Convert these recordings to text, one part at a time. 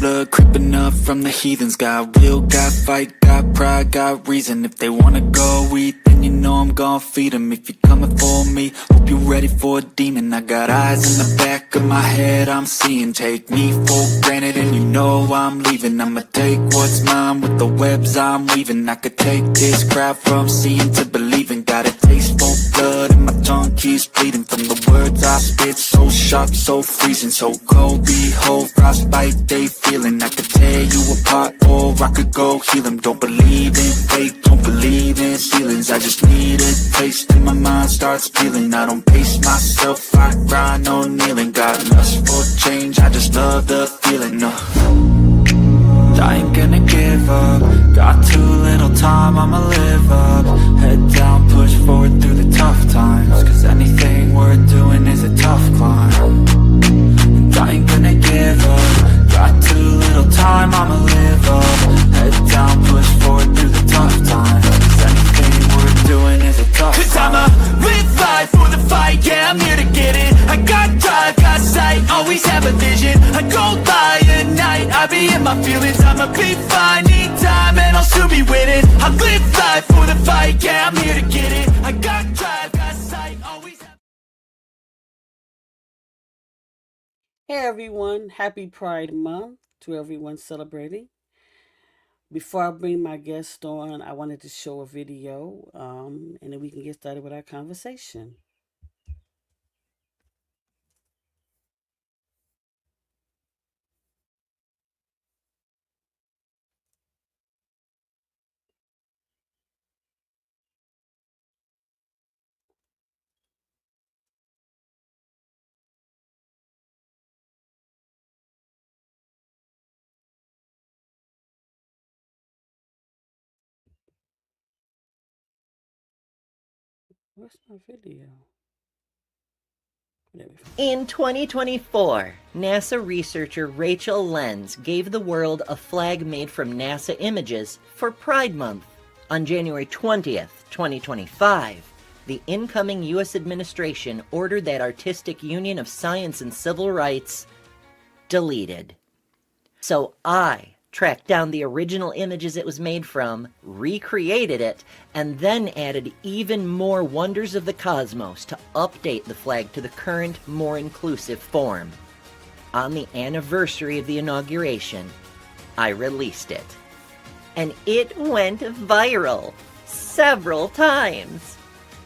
blood creeping up from the heathens. Got will, got fight, got pride, got reason. If they wanna go eat, then you know I'm gon' feed them. If you're coming for me, hope you're ready for a demon. I got eyes in the back of my head, I'm seeing. Take me for granted and you know I'm leaving. I'ma take what's mine with the webs I'm weaving. I could take this crowd from seeing to believing. Got a taste for blood and my tongue keeps bleeding. From the words I spit, so sharp, so freezing. So cold, behold, frostbite they feeling. I could tear you apart or I could go heal them. Don't believe in fate, don't believe in ceilings. I just need a taste and my mind starts peeling. I don't pace myself, I grind on kneeling. Got lust for change, I just love the feeling. I ain't gonna give up. Got too little time, I'ma live up. Head down, push forward through the tough times. Cause anything worth doing is a tough climb. And I ain't gonna give up. Got too little time, I'ma live up. Head down, push forward through the tough times. Cause anything worth doing is a tough climb. Cause I'ma live life for the fight, yeah, I'm here to get it. I got drive, got sight, always have a vision. I go by at night, I be in my feelings. I'ma be fine, need time, and I'll still be winning. I live life for the fight, yeah, I'm here to get it. I got drive, got sight, always have... Hey everyone, happy Pride Month to everyone celebrating. Before I bring my guest on, I wanted to show a video, and then we can get started with our conversation. Where's my video? In 2024, NASA researcher Rachel Lenz gave the world a flag made from NASA images for Pride Month. On January 20th, 2025, the incoming U.S. administration ordered that Artistic Union of Science and Civil Rights deleted. So I tracked down the original images it was made from, recreated it, and then added even more wonders of the cosmos to update the flag to the current, more inclusive form. On the anniversary of the inauguration, I released it. And it went viral several times.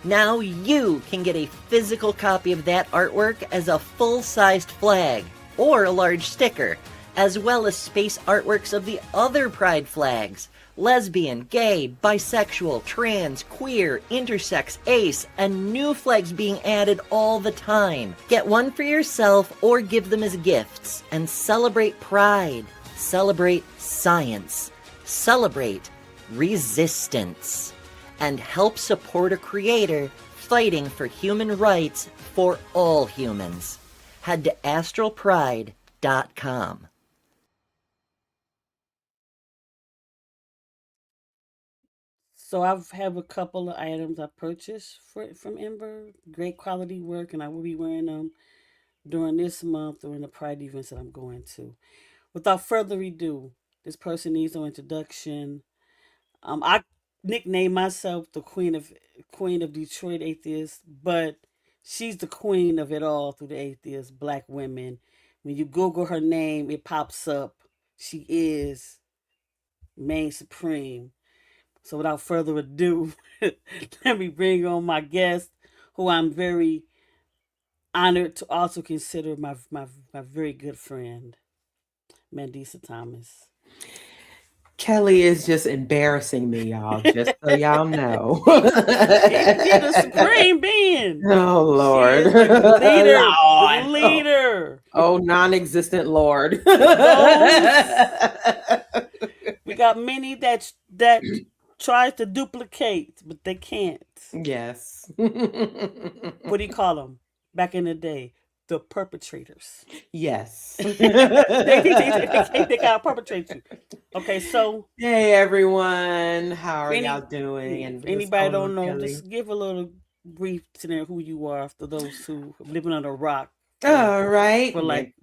Now you can get a physical copy of that artwork as a full-sized flag or a large sticker, as well as space artworks of the other Pride flags: lesbian, gay, bisexual, trans, queer, intersex, ace, and new flags being added all the time. Get one for yourself or give them as gifts and celebrate Pride, celebrate science, celebrate resistance, and help support a creator fighting for human rights for all humans. Head to astralpride.com. So I have a couple of items I purchased from Ember. Great quality work, and I will be wearing them during this month during the Pride events that I'm going to. Without further ado, this person needs no introduction. I nicknamed myself the Queen of Detroit Atheists, but she's the queen of it all through the atheists, Black women. When you Google her name, it pops up. She is Main Supreme. So without further ado, let me bring on my guest, who I'm very honored to also consider my very good friend, Mandisa Thomas. Kelly is just embarrassing me, y'all, just so y'all know. She's the supreme being. Oh, Lord. She is the leader. Lord. The leader. Oh, non-existent Lord. We got many that tries to duplicate, but they can't. Yes. What do you call them? Back in the day, the perpetrators. Yes. they gotta perpetrate you. Okay, so hey everyone, how are y'all doing? And anybody don't know, Kelly? Just give a little brief to them who you are, for those who are living on a rock. All right. For like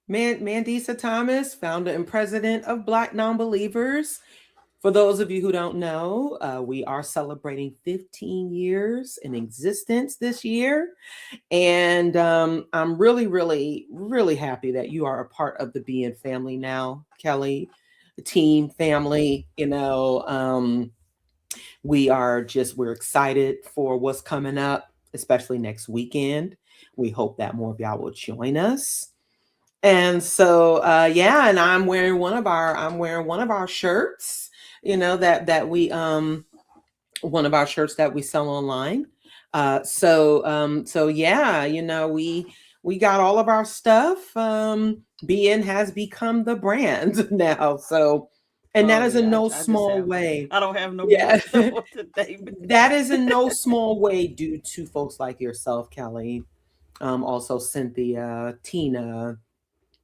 Mandisa Thomas, founder and president of Black NonBelievers. For those of you who don't know, we are celebrating 15 years in existence this year. And I'm really, really, really happy that you are a part of the BN family now, Kellie, the team family. We're excited for what's coming up, especially next weekend. We hope that more of y'all will join us. And so, and I'm wearing one of our shirts, that we one of our shirts that we sell online. We got all of our stuff. BN has become the brand now. So, and that is in no small way. I don't have no more stuff today. That is in no small way due to folks like yourself, Kellie. Also Cynthia, Tina,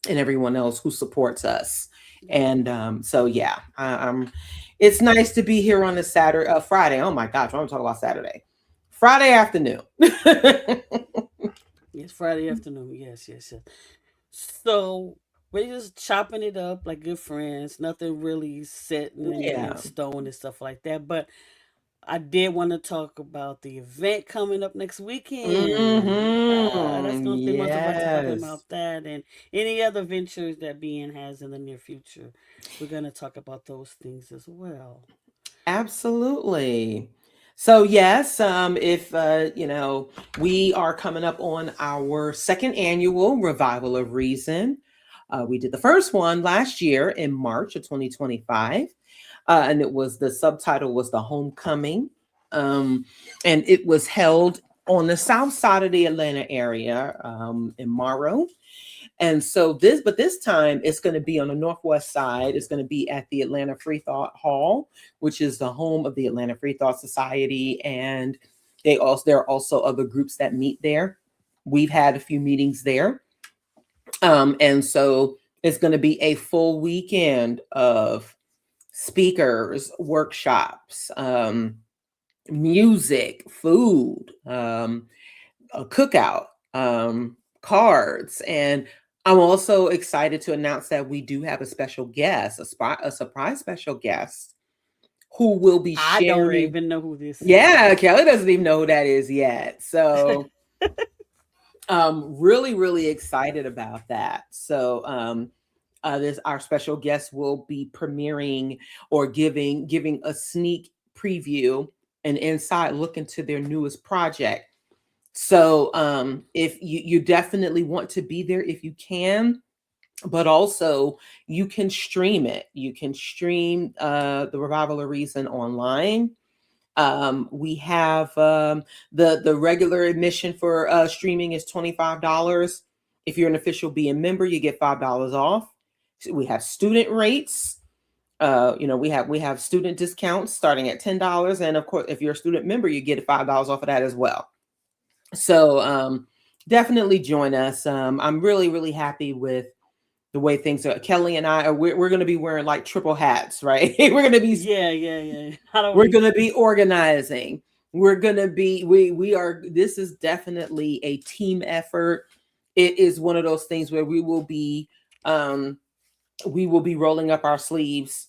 and everyone else who supports us. And it's nice to be here on a Friday. Oh my gosh, I want to talk about Saturday. Friday afternoon. Yes, Friday afternoon. Yes. So we're just chopping it up like good friends. Nothing really set in stone and stuff like that. But I did want to talk about the event coming up next weekend. That's going to be much of us talking about that and any other ventures that BN has in the near future. We're going to talk about those things as well. Absolutely. So yes, if we are coming up on our second annual Revival of Reason. We did the first one last year in March of 2025. And the subtitle was The Homecoming. And it was held on the south side of the Atlanta area, in Morrow. And so this time it's going to be on the northwest side. It's going to be at the Atlanta Free Thought Hall, which is the home of the Atlanta Free Thought Society. And there are also other groups that meet there. We've had a few meetings there. And so it's going to be a full weekend of speakers, workshops, music, food, a cookout, cards. And I'm also excited to announce that we do have a special guest, a surprise special guest who will be sharing. I don't even know who this is. Yeah, Kellie doesn't even know who that is yet. So really, really excited about that. So our special guest will be premiering or giving a sneak preview, an inside look into their newest project. So if you definitely want to be there if you can, but also you can stream it. You can stream the Revival of Reason online. We have the regular admission for streaming is $25. If you're an official BN member, you get $5 off. We have student rates. We have student discounts starting at $10. And of course, if you're a student member, you get $5 off of that as well. So definitely join us. I'm really, really happy with the way things are. Kellie and I we're going to be wearing like triple hats, right? We're going to be We're going to be organizing. We're going to be this is definitely a team effort. It is one of those things where we will be rolling up our sleeves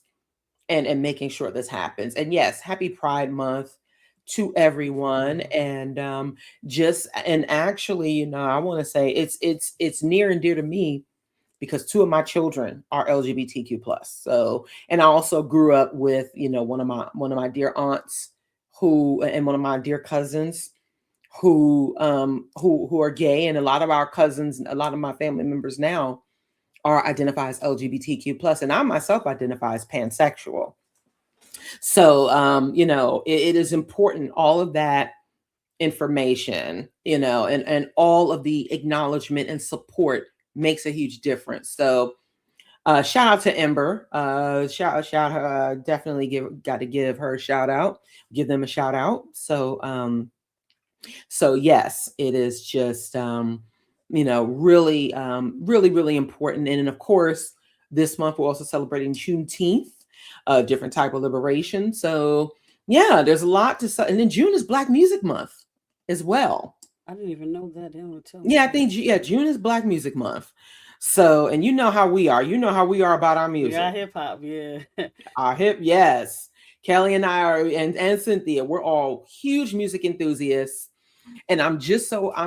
and making sure this happens. And yes, happy Pride Month to everyone. And actually, I want to say it's near and dear to me because two of my children are LGBTQ+. So, and I also grew up with, one of my dear aunts and one of my dear cousins who are gay. And a lot of our cousins, a lot of my family members now are identified as LGBTQ+, and I myself identify as pansexual. So, it is important, all of that information, and all of the acknowledgement and support makes a huge difference. So, shout out to Ember. Shout her. Definitely got to give her a shout out. Give them a shout out. So, yes, it is just really, really, really important. And then, of course, this month we're also celebrating Juneteenth, a different type of liberation. So, yeah, there's a lot to. And then June is Black Music Month as well. I didn't even know that. Yeah, I think June is Black Music Month. So, and you know how we are. You know how we are about our We got music. hip hop, yeah. Our hip, yes. Kelly and I are, and Cynthia, we're all huge music enthusiasts. And I'm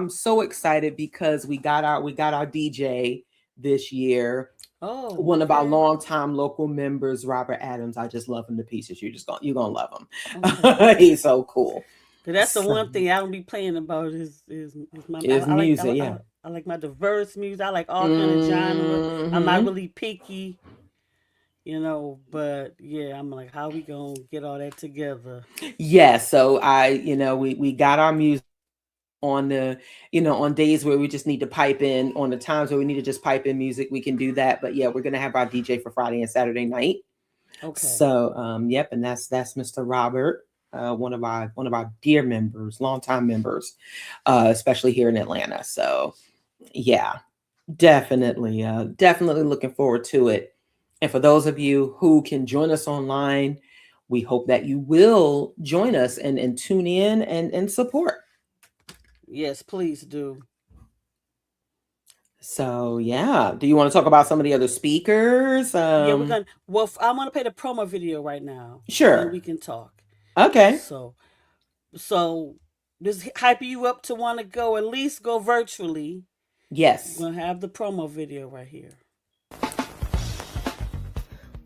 so excited because we got our DJ this year. Oh, One of our okay. longtime local members, Robert Adams. I just love him to pieces. You're gonna love Okay. him. He's so cool. 'Cause that's the So, one thing I don't be playing about is my his music, yeah. I like my diverse music. I like all kind of genre. I'm not Mhm. really picky, but yeah, I'm like, how we gonna get all that together? Yeah, so we got our music on the, on days where we just need to pipe in, on the times where we need to just pipe in music, we can do that. But yeah, we're gonna have our DJ for Friday and Saturday night. Okay. So yep, and that's Mr. Robert, one of our dear members, longtime members, especially here in Atlanta. So yeah, definitely looking forward to it. And for those of you who can join us online, we hope that you will join us and tune in and support. Yes, please do. So yeah, do you want to talk about some of the other speakers? Yeah, we're gonna. Well, I'm gonna play the promo video right now. Then Sure. we can talk. Okay. So this hype you up to want to go, at least go virtually. Yes. We're gonna have the promo video right here.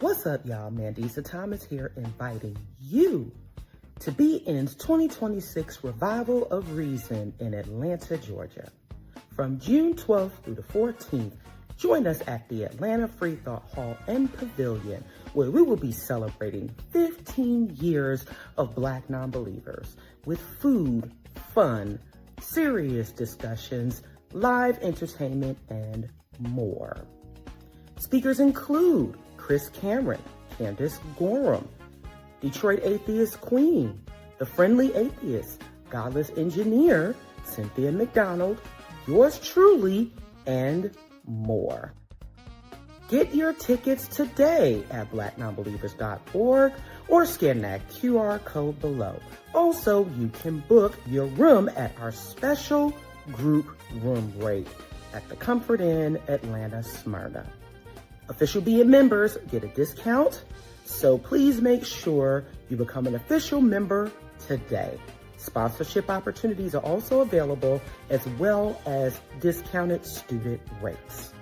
What's up, y'all? Mandisa Thomas here, inviting you to be in 2026 Revival of Reason in Atlanta, Georgia. From June 12th through the 14th, join us at the Atlanta Free Thought Hall and Pavilion, where we will be celebrating 15 years of Black NonBelievers with food, fun, serious discussions, live entertainment, and more. Speakers include Chris Cameron, Candace Gorham, Detroit Atheist Queen, The Friendly Atheist, Godless Engineer, Cynthia McDonald, yours truly, and more. Get your tickets today at blacknonbelievers.org or scan that QR code below. Also, you can book your room at our special group room rate at the Comfort Inn, Atlanta, Smyrna. Official BN members get a discount, so please make sure you become an official member today. Sponsorship opportunities are also available, as well as discounted student rates.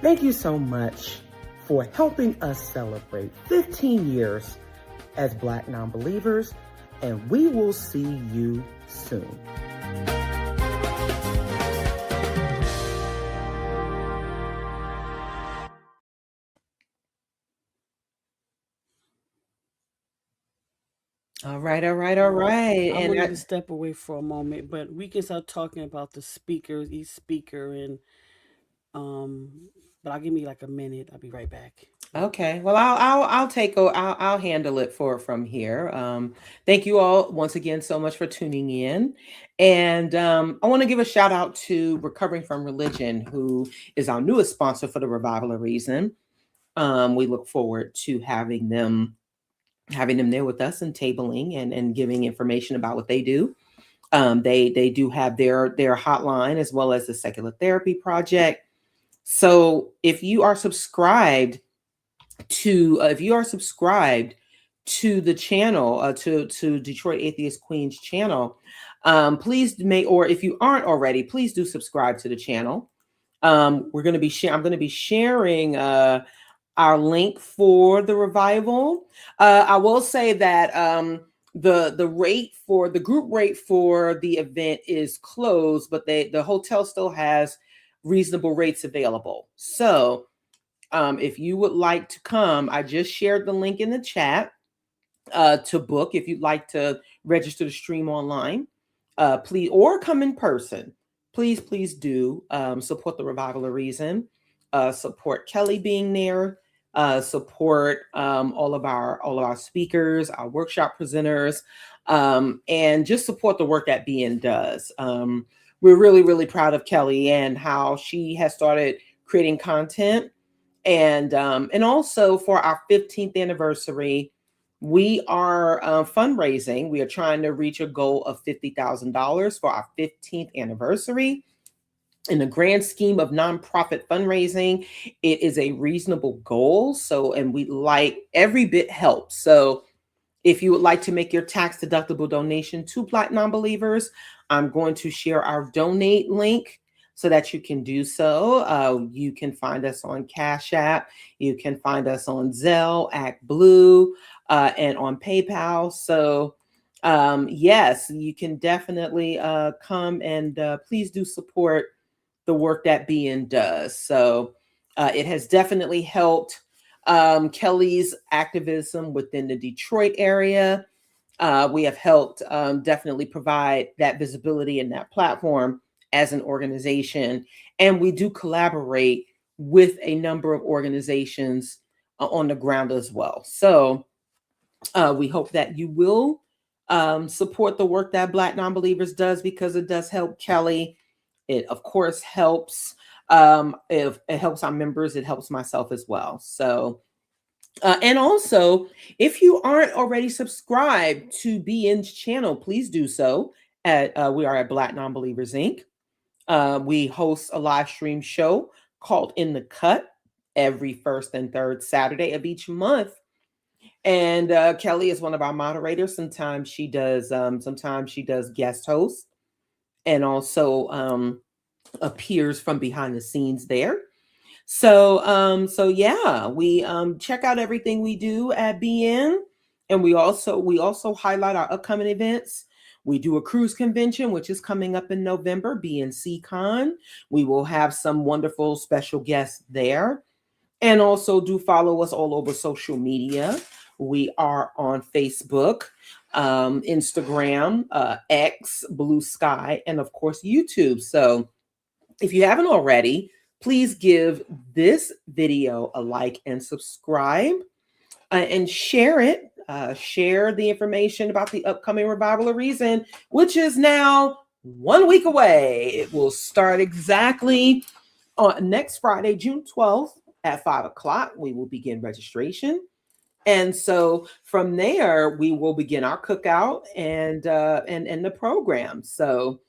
Thank you so much for helping us celebrate 15 years as Black NonBelievers, and we will see you soon. All right. I'm And gonna need to step away for a moment, but we can start talking about the speakers, each speaker, and but I'll give me like a minute. I'll be right back. okay. Well, I'll handle it from here. Thank you all once again so much for tuning in, and I want to give a shout out to Recovering from Religion, who is our newest sponsor for the Revival of Reason. We look forward to having them there with us and tabling and giving information about what they do. They do have their hotline, as well as the Secular Therapy Project. So if you are subscribed to the channel, to Detroit Atheist Queen's channel, please or if you aren't already, please do subscribe to the channel. I'm going to be sharing our link for the revival. I will say that the group rate for the event is closed, but the hotel still has reasonable rates available. So if you would like to come, I just shared the link in the chat to book. If you'd like to register to stream online, please, or come in person, please do support the Revival of Reason, support Kelly being there, support all of our speakers, our workshop presenters, and just support the work that BN does. We're really, really proud of Kelly and how she has started creating content. And also for our 15th anniversary, we are fundraising. We are trying to reach a goal of $50,000 for our 15th anniversary. in the grand scheme of nonprofit fundraising, it is a reasonable goal. So, and we like every bit helps. So, if you would like to make your tax deductible donation to Black Nonbelievers, I'm going to share our donate link so that you can do so. You can find us on Cash App. You can find us on Zelle, ActBlue, and on PayPal. So, yes, you can definitely come and please do support the work that BN does. So, it has definitely helped Kellie's activism within the Detroit area. We have helped definitely provide that visibility and that platform as an organization. And we do collaborate with a number of organizations on the ground as well. So we hope that you will support the work that Black Nonbelievers does, because it does help Kellie. It, of course, helps. It helps our members. It helps myself as well. So, and also, if you aren't already subscribed to BN's channel, please do so. We are at Black Nonbelievers Inc. We host a live stream show called In the Cut every first and third Saturday of each month. And Kellie is one of our moderators. Sometimes she does guest host, and also appears from behind the scenes there. So yeah, we check out everything we do at BN, and we also highlight our upcoming events. We do a cruise convention, which is coming up in November, BNC Con. We will have some wonderful special guests there. And also do follow us all over social media. We are on Facebook, Instagram, X, Blue Sky, and of course, YouTube. So if you haven't already, please give this video a like and subscribe, and share it. Share the information about the upcoming Revival of Reason, which is now 1 week away. It will start exactly on next Friday, June 12th at 5 o'clock. We will begin registration. And so from there, we will begin our cookout and the program. So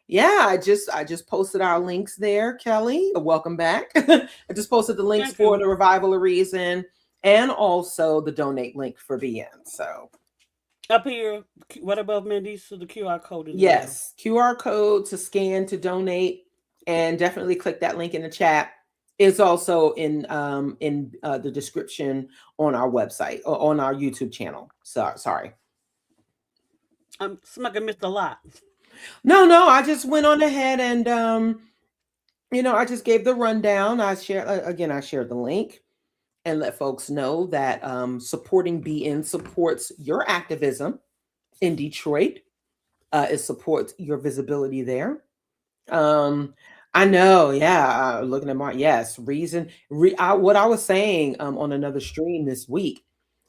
yeah, I just posted our links there, Kellie. Welcome back. I just posted the links for the Revival of Reason and also the donate link for BN. So up here, what above Mandisa, the QR code? Yes, QR code to scan to donate, and definitely click that link in the chat. It's also in the description on our website or on our YouTube channel. So sorry. Somebody missed a lot. No, I just went on ahead and I just gave the rundown. I shared the link and let folks know that supporting BN supports your activism in Detroit. It supports your visibility there. I know, yeah. Looking at Mark, yes. What I was saying on another stream this week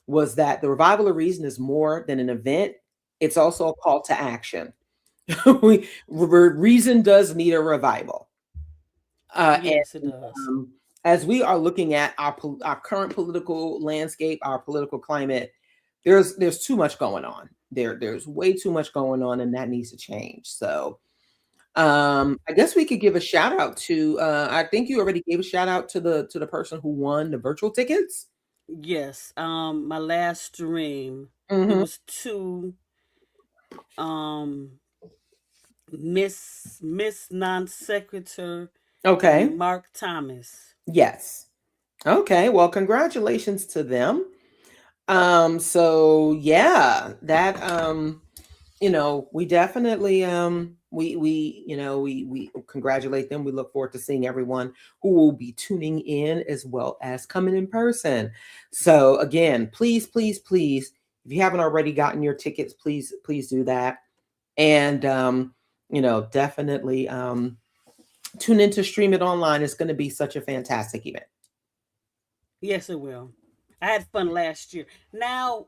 was that the Revival of Reason is more than an event. It's also a call to action. Reason does need a revival. Yes, it does. As we are looking at our current political landscape, our political climate, there's too much going on. There's way too much going on, and that needs to change. So I guess we could give a shout out to I think you already gave a shout out to the person who won the virtual tickets. Yes. My last stream, it was two Miss Non-Secretary, okay, and Mark Thomas. Yes. Okay, well, congratulations to them. So yeah, that we definitely we congratulate them. We look forward to seeing everyone who will be tuning in as well as coming in person. So again, please, if you haven't already gotten your tickets, please do that. And definitely tune in to Stream It Online. It's going to be such a fantastic event. Yes, it will. I had fun last year. Now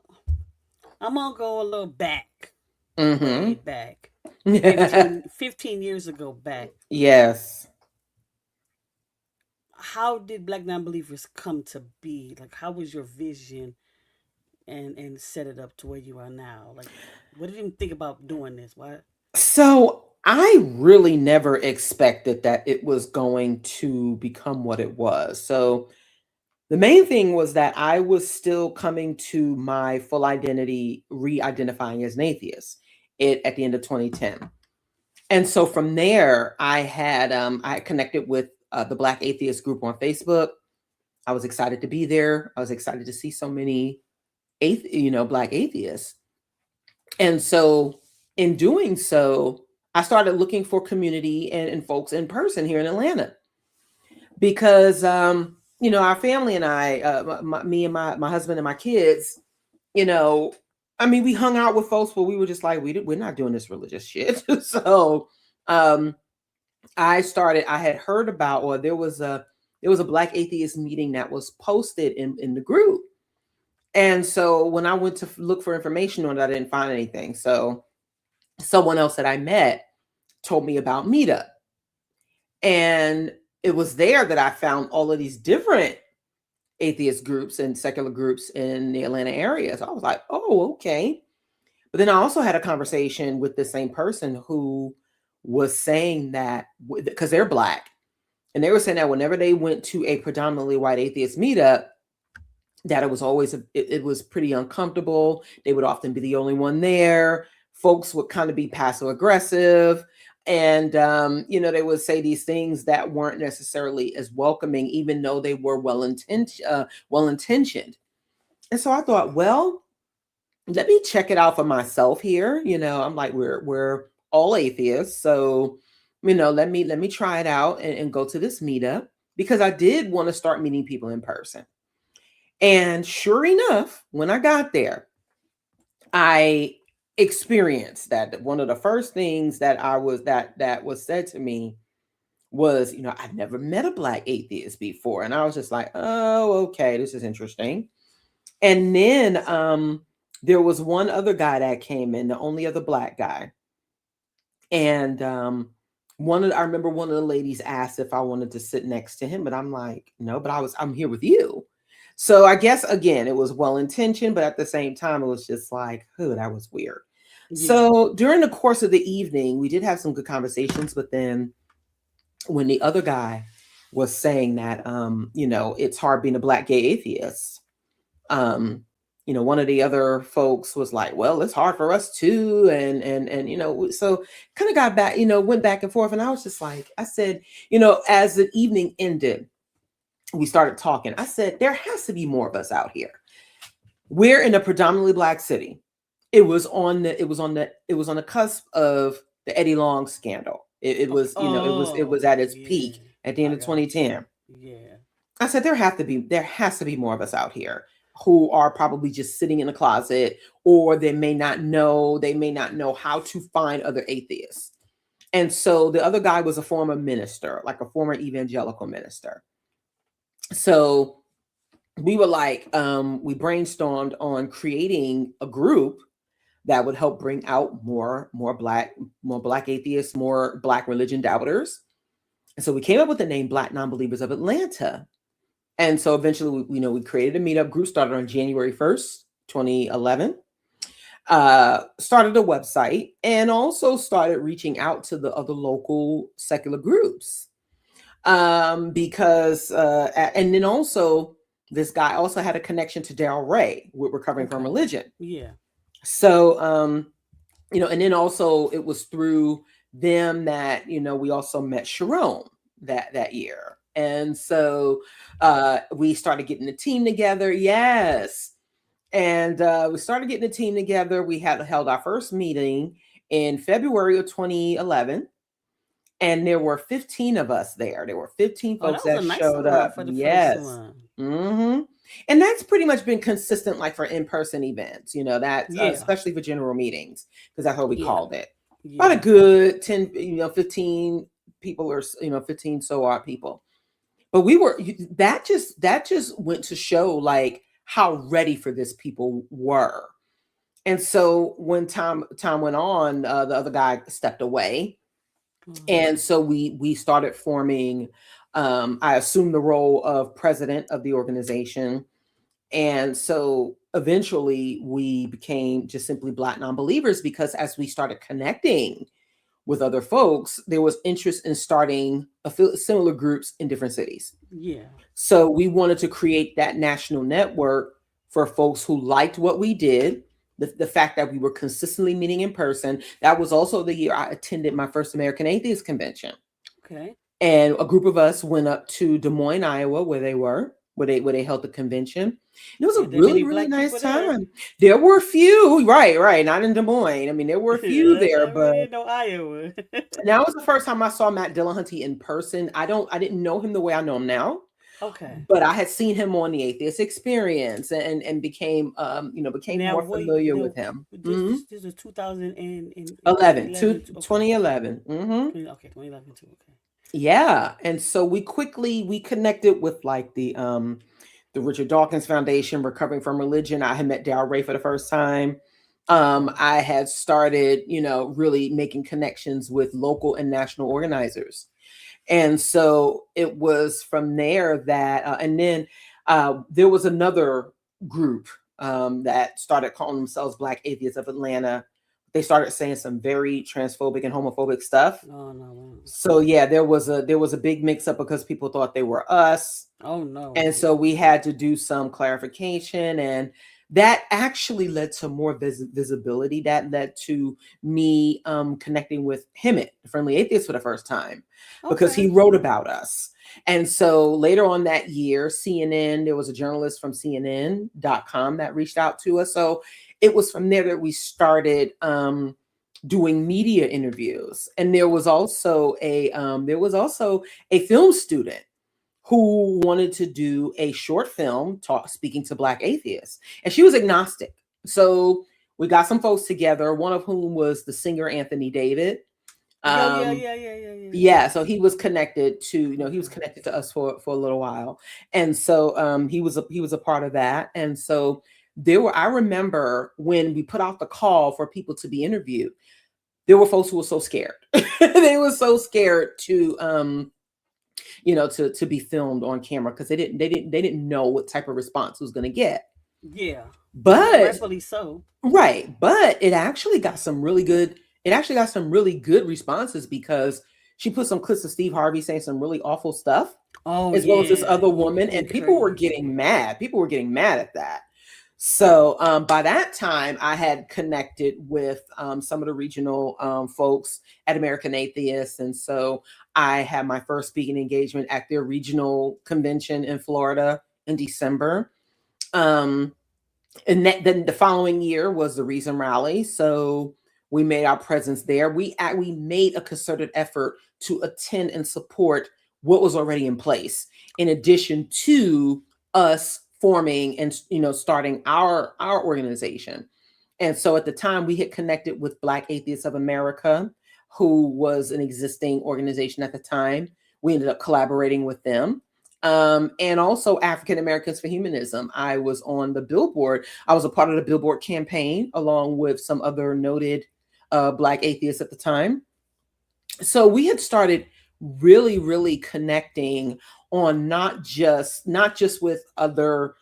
I'm gonna go a little back. Way back. 15 years ago back. Yes. How did Black Nonbelievers come to be? Like, how was your vision and set it up to where you are now? Like, what did you think about doing this? Why? So I really never expected that it was going to become what it was. So the main thing was that I was still coming to my full identity, re-identifying as an atheist at the end of 2010. And so from there, I had connected with the Black Atheist group on Facebook. I was excited to be there. I was excited to see so many Black atheists. And so in doing so, I started looking for community and folks in person here in Atlanta because, our family and I, me and my husband and my kids, we hung out with folks, but we were just like, we're not doing this religious shit. So I had heard about, or there was a Black atheist meeting that was posted in the group. And so when I went to look for information on it, I didn't find anything. So someone else that I met told me about Meetup. And it was there that I found all of these different atheist groups and secular groups in the Atlanta area. So I was like, oh, okay. But then I also had a conversation with the same person who was saying that, because they're Black, and they were saying that whenever they went to a predominantly white atheist meetup, that it was always, it was pretty uncomfortable. They would often be the only one there. Folks would kind of be passive aggressive. And, they would say these things that weren't necessarily as welcoming, even though they were well-intentioned. And so I thought, well, let me check it out for myself here. I'm like, we're all atheists. So, let me try it out and go to this meetup, because I did want to start meeting people in person. And sure enough, when I got there, I experienced that one of the first things that was said to me was, I'd never met a Black atheist before. And I was just like, oh, okay, this is interesting. And then there was one other guy that came in, the only other Black guy. And I remember one of the ladies asked if I wanted to sit next to him, but I'm like, no, but I'm here with you. So I guess, again, it was well-intentioned, but at the same time, it was just like, oh, that was weird. Yeah. So during the course of the evening, we did have some good conversations, but then when the other guy was saying that, it's hard being a Black gay atheist, one of the other folks was like, well, it's hard for us too. And so kind of got back, went back and forth. And I was just like, I said, as the evening ended, we started talking. I said, there has to be more of us out here. We're in a predominantly Black city. It was on the cusp of the Eddie Long scandal. It was at its peak at the end of 2010. Yeah. I said, there has to be more of us out here who are probably just sitting in a closet, or they may not know how to find other atheists. And so the other guy was a former minister, like a former evangelical minister. So we were like, we brainstormed on creating a group that would help bring out more Black atheists, more Black religion doubters. And so we came up with the name Black NonBelievers of Atlanta. And so eventually, we created a meetup group, started on January 1st, 2011, started a website, and also started reaching out to the other local secular groups. Because and then also this guy also had a connection to Daryl Ray with Recovering from Religion. Yeah. So, and then also it was through them that, we also met Sharon that year. And so we started getting the team together. Yes. And we started getting the team together. We held our first meeting in February of 2011. And there were 15 of us there. There were 15 folks that showed up. For the yes. First one. Mm-hmm. And that's pretty much been consistent, like for in-person events, especially for general meetings, because that's what we called it. Yeah. About a good 10, 15 people or, 15 so odd people. But that just went to show like how ready for this people were. And so when time went on, the other guy stepped away. Mm-hmm. And so we started forming, I assumed the role of president of the organization. And so eventually we became just simply Black NonBelievers, because as we started connecting with other folks, there was interest in starting similar groups in different cities. Yeah. So we wanted to create that national network for folks who liked what we did. The fact that we were consistently meeting in person. That was also the year I attended my first American Atheist Convention. Okay. And a group of us went up to Des Moines, Iowa, where they held the convention. It was a really nice time. There were a few, right, not in Des Moines. I mean, there were a few there, but no Iowa. that was the first time I saw Matt Dillahunty in person. I didn't know him the way I know him now. Okay. But I had seen him on the Atheist Experience and became more familiar with him. This is 2011. 2011. Mm-hmm. Okay, 2011 too. Okay. Yeah, and so we connected with like the Richard Dawkins Foundation, Recovering from Religion. I had met Dal Ray for the first time. I had started, really making connections with local and national organizers. And so it was from there that, and then there was another group that started calling themselves Black Atheists of Atlanta. They started saying some very transphobic and homophobic stuff. Oh no! So yeah, there was a big mix up because people thought they were us. Oh no! And so we had to do some clarification, and that actually led to more visibility. That led to me connecting with Hemet, the Friendly Atheist, for the first time, because he wrote about us. And so later on that year, CNN, there was a journalist from CNN.com that reached out to us. So it was from there that we started doing media interviews. And there was also a film student who wanted to do a short film speaking to Black atheists. And she was agnostic. So we got some folks together, one of whom was the singer Anthony David. Yeah. So he was connected to us for a little while. And so he was a part of that. And so I remember when we put out the call for people to be interviewed, there were folks who were so scared. They were so scared to be filmed on camera because they didn't know what type of response it was going to get. Yeah. But rightfully so. Right. But it actually got some really good responses because she put some clips of Steve Harvey saying some really awful stuff. Well as this other woman. And people were getting mad. People were getting mad at that. So by that time, I had connected with some of the regional folks at American Atheists. And so I had my first speaking engagement at their regional convention in Florida in December. And then the following year was the Reason Rally. So we made our presence there. We made a concerted effort to attend and support what was already in place, in addition to us forming and starting our organization. And so at the time we had connected with Black Atheists of America, who was an existing organization at the time. We ended up collaborating with them. And also African Americans for Humanism. I was on the Billboard. I was a part of the Billboard campaign along with some other noted Black atheists at the time. So we had started really, really connecting on not just with other,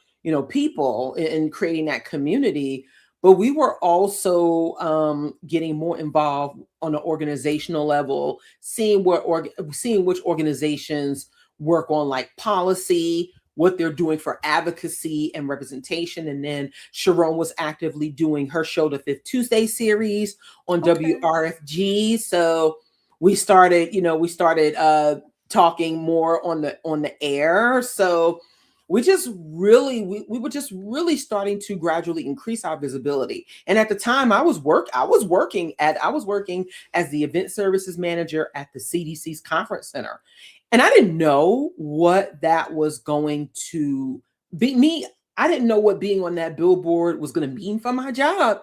people and creating that community, but we were also getting more involved on an organizational level, seeing which organizations work on like policy, what they're doing for advocacy and representation. And then Sharon was actively doing her show, the Fifth Tuesday series on WRFG. So we started talking more on the air. So we were just really starting to gradually increase our visibility. And at the time I was working as the event services manager at the CDC's conference center. And I didn't know what that was going to be. I didn't know what being on that billboard was going to mean for my job.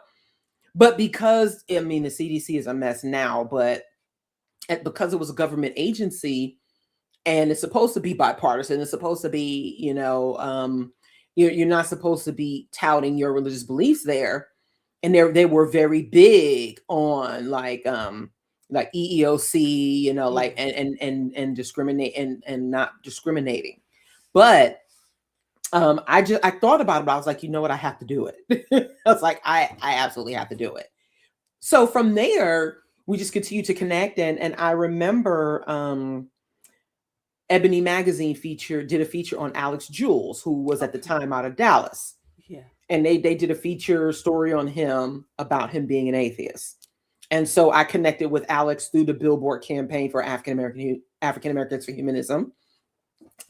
But because, the CDC is a mess now, but because it was a government agency and it's supposed to be bipartisan, it's supposed to be, you're not supposed to be touting your religious beliefs there. And they were very big on like EEOC, and discriminate and not discriminating. But I thought about it. I was like, you know what? I have to do it. I was like, I absolutely have to do it. So from there, continue to connect. And I remember Ebony Magazine did a feature on Alex Jules, who was at the time out of Dallas. Yeah. And they did a feature story on him about him being an atheist. And so I connected with Alex through the Billboard campaign for African Americans for Humanism.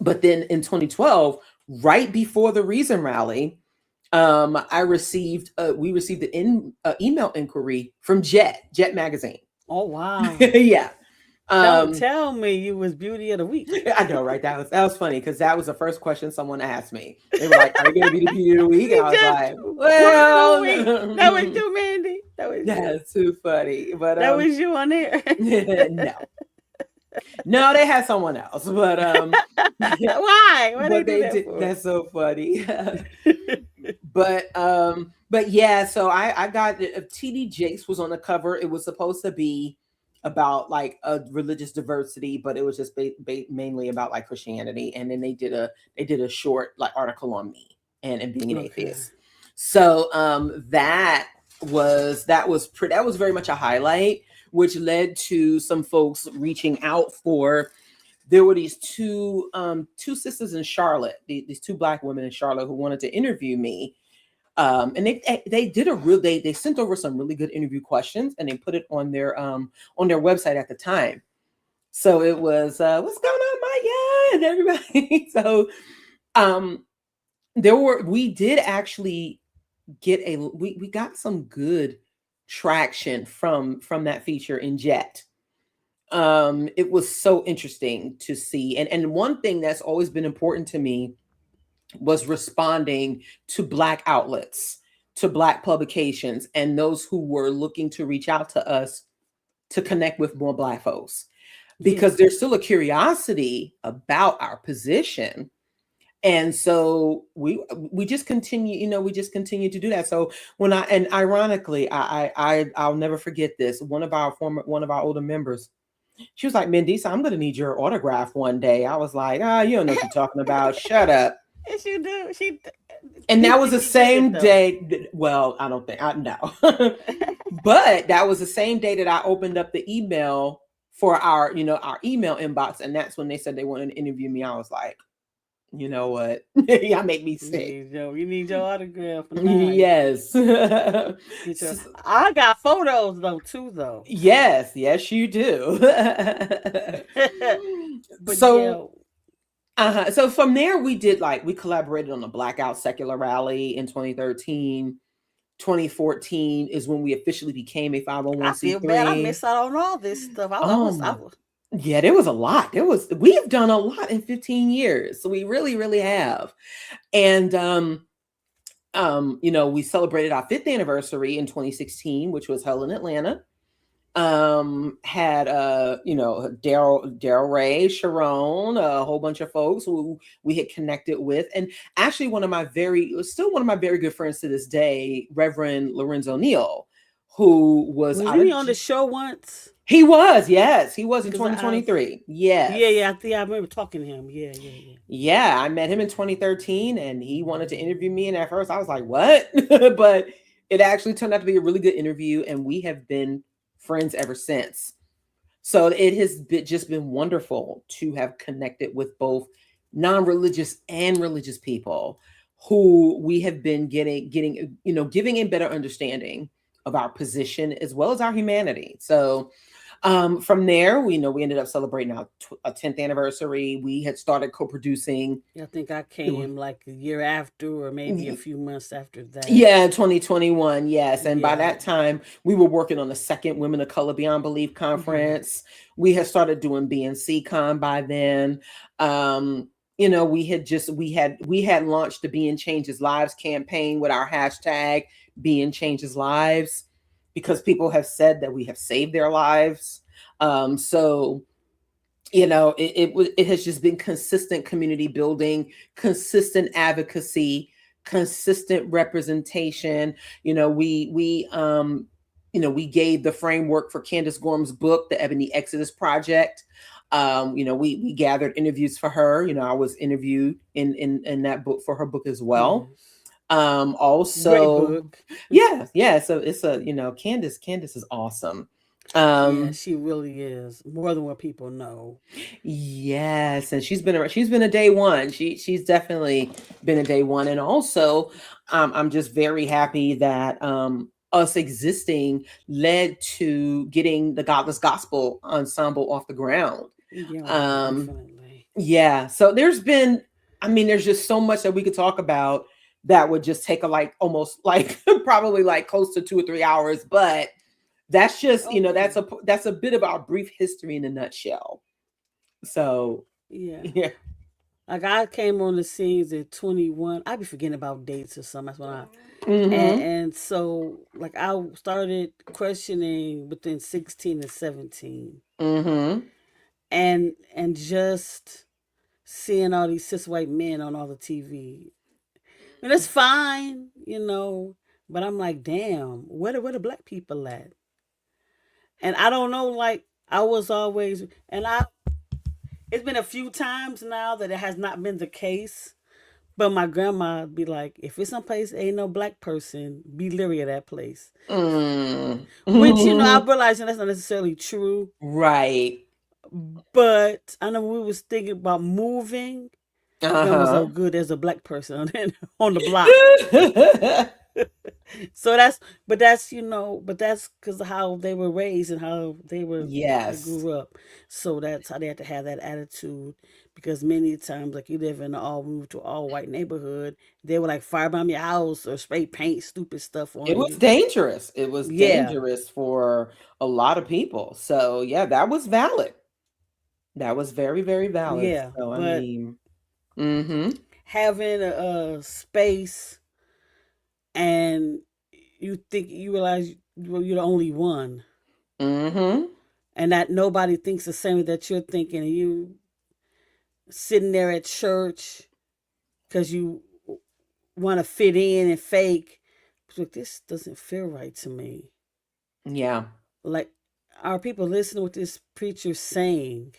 But then in 2012, right before the Reason Rally, we received an email inquiry from Jet Magazine. Oh, wow. Yeah. Don't tell me you was Beauty of the Week. I know, right? That was funny because that was the first question someone asked me. They were like, "Are you going to be the Beauty of the Week?" And I was like, "Well, that was you, Mandy. That's too funny." But that was you on there. No, they had someone else. But why? What they did? That's so funny. But yeah, so I got TD Jakes was on the cover. It was supposed to be about like a religious diversity, but it was just mainly about like Christianity. And then they did a short like article on me and being an atheist. So that was very much a highlight, which led to some folks reaching out for. There were these two sisters in Charlotte, these two Black women in Charlotte who wanted to interview me. And they sent over some really good interview questions and they put it on their website at the time. So it was what's going on, Maya, and everybody. So we did actually get we got some good traction from that feature in Jet. It was so interesting to see. And one thing that's always been important to me was responding to Black outlets, to Black publications, and those who were looking to reach out to us to connect with more Black folks, because there's still a curiosity about our position. And so we just continue, we just continue to do that. So ironically, I'll never forget this. One of our older members, she was like, "Mandisa, I'm going to need your autograph one day." I was like, you don't know what you're talking about. Shut up. Yes, you do. And that was the same day. Well, I don't think I know, but that was the same day that I opened up the email for our email inbox, and that's when they said they wanted to interview me. I was like, you know what? Y'all make me sick. You need your autograph. Yes. I got photos though. Yes, you do. But so. So from there, we collaborated on the Blackout Secular Rally in 2013. 2014 is when we officially became a 501c3. I feel bad. I missed out on all this stuff. Yeah, there was a lot. We have done a lot in 15 years. So we really, really have. And, we celebrated our 5th anniversary in 2016, which was held in Atlanta. Had Daryl Ray, Sharon, a whole bunch of folks who we had connected with, and actually one of my very good friends to this day, Reverend Lorenzo Neal, who was he on the show once? He was, yes, he was in 2023. Yeah, I think I remember talking to him. Yeah, I met him in 2013, and he wanted to interview me, and at first I was like, "What?" But it actually turned out to be a really good interview, and we have been friends ever since. So it has just been wonderful to have connected with both non-religious and religious people who we have been giving a better understanding of our position as well as our humanity. So from there, we ended up celebrating our 10th anniversary. We had started co-producing. I think I came like a year after, or maybe a few months after that. Yeah, 2021. Yes. And by that time, we were working on the second Women of Color Beyond Belief conference. Mm-hmm. We had started doing BNC Con by then. We had launched the Being Changes Lives campaign with our hashtag Being Changes Lives, because people have said that we have saved their lives. So it has just been consistent community building, consistent advocacy, consistent representation. We gave the framework for Candace Gorham's book, The Ebony Exodus Project. We gathered interviews for her. I was interviewed in that book for her book as well. Also, yeah. So it's Candace is awesome. Yeah, she really is more than what people know. Yes, and she's been a day one. She's definitely been a day one, and also I'm just very happy that us existing led to getting the Godless Gospel Ensemble off the ground. Yeah, Um, definitely. yeah, so there's just so much that we could talk about that would just take almost like probably like close to 2 or 3 hours, but that's just, Oh yeah, that's a bit of our brief history in a nutshell. So yeah. yeah. Like I came on the scenes at 21. I be forgetting about dates or something. That's when I Mm-hmm. and so like I started questioning within 16 and 17, Mm-hmm. and just seeing all these cis white men on all the TV. And it's fine, but I'm like, damn, where the black people at? And I don't know, like I was always, and I it's been a few times now that it has not been the case. But my grandma would be like, if it's someplace ain't no black person, be leery of that place. Which, I Mm-hmm. realize that's not necessarily true. Right. But I know we was thinking about moving. My grandma was, oh, Uh-huh. good, there's a black person on the block. So but that's because of how they were raised and how they Yes. grew up. So that's how they had to have that attitude. Because many times, like you live in an all moved to all white neighborhood, they would like firebomb your house or spray paint stupid stuff It on was you. dangerous. It was Yeah, dangerous for a lot of people. So yeah, that was valid. That was very, very valid. yeah. So I But mean, mm-hmm. having a space and you realize you're the only one, Mm-hmm. and that nobody thinks the same way that you're thinking, and you sitting there at church because you want to fit in and fake. Like, this doesn't feel right to me. Yeah. Like, are people listening to what this preacher's saying?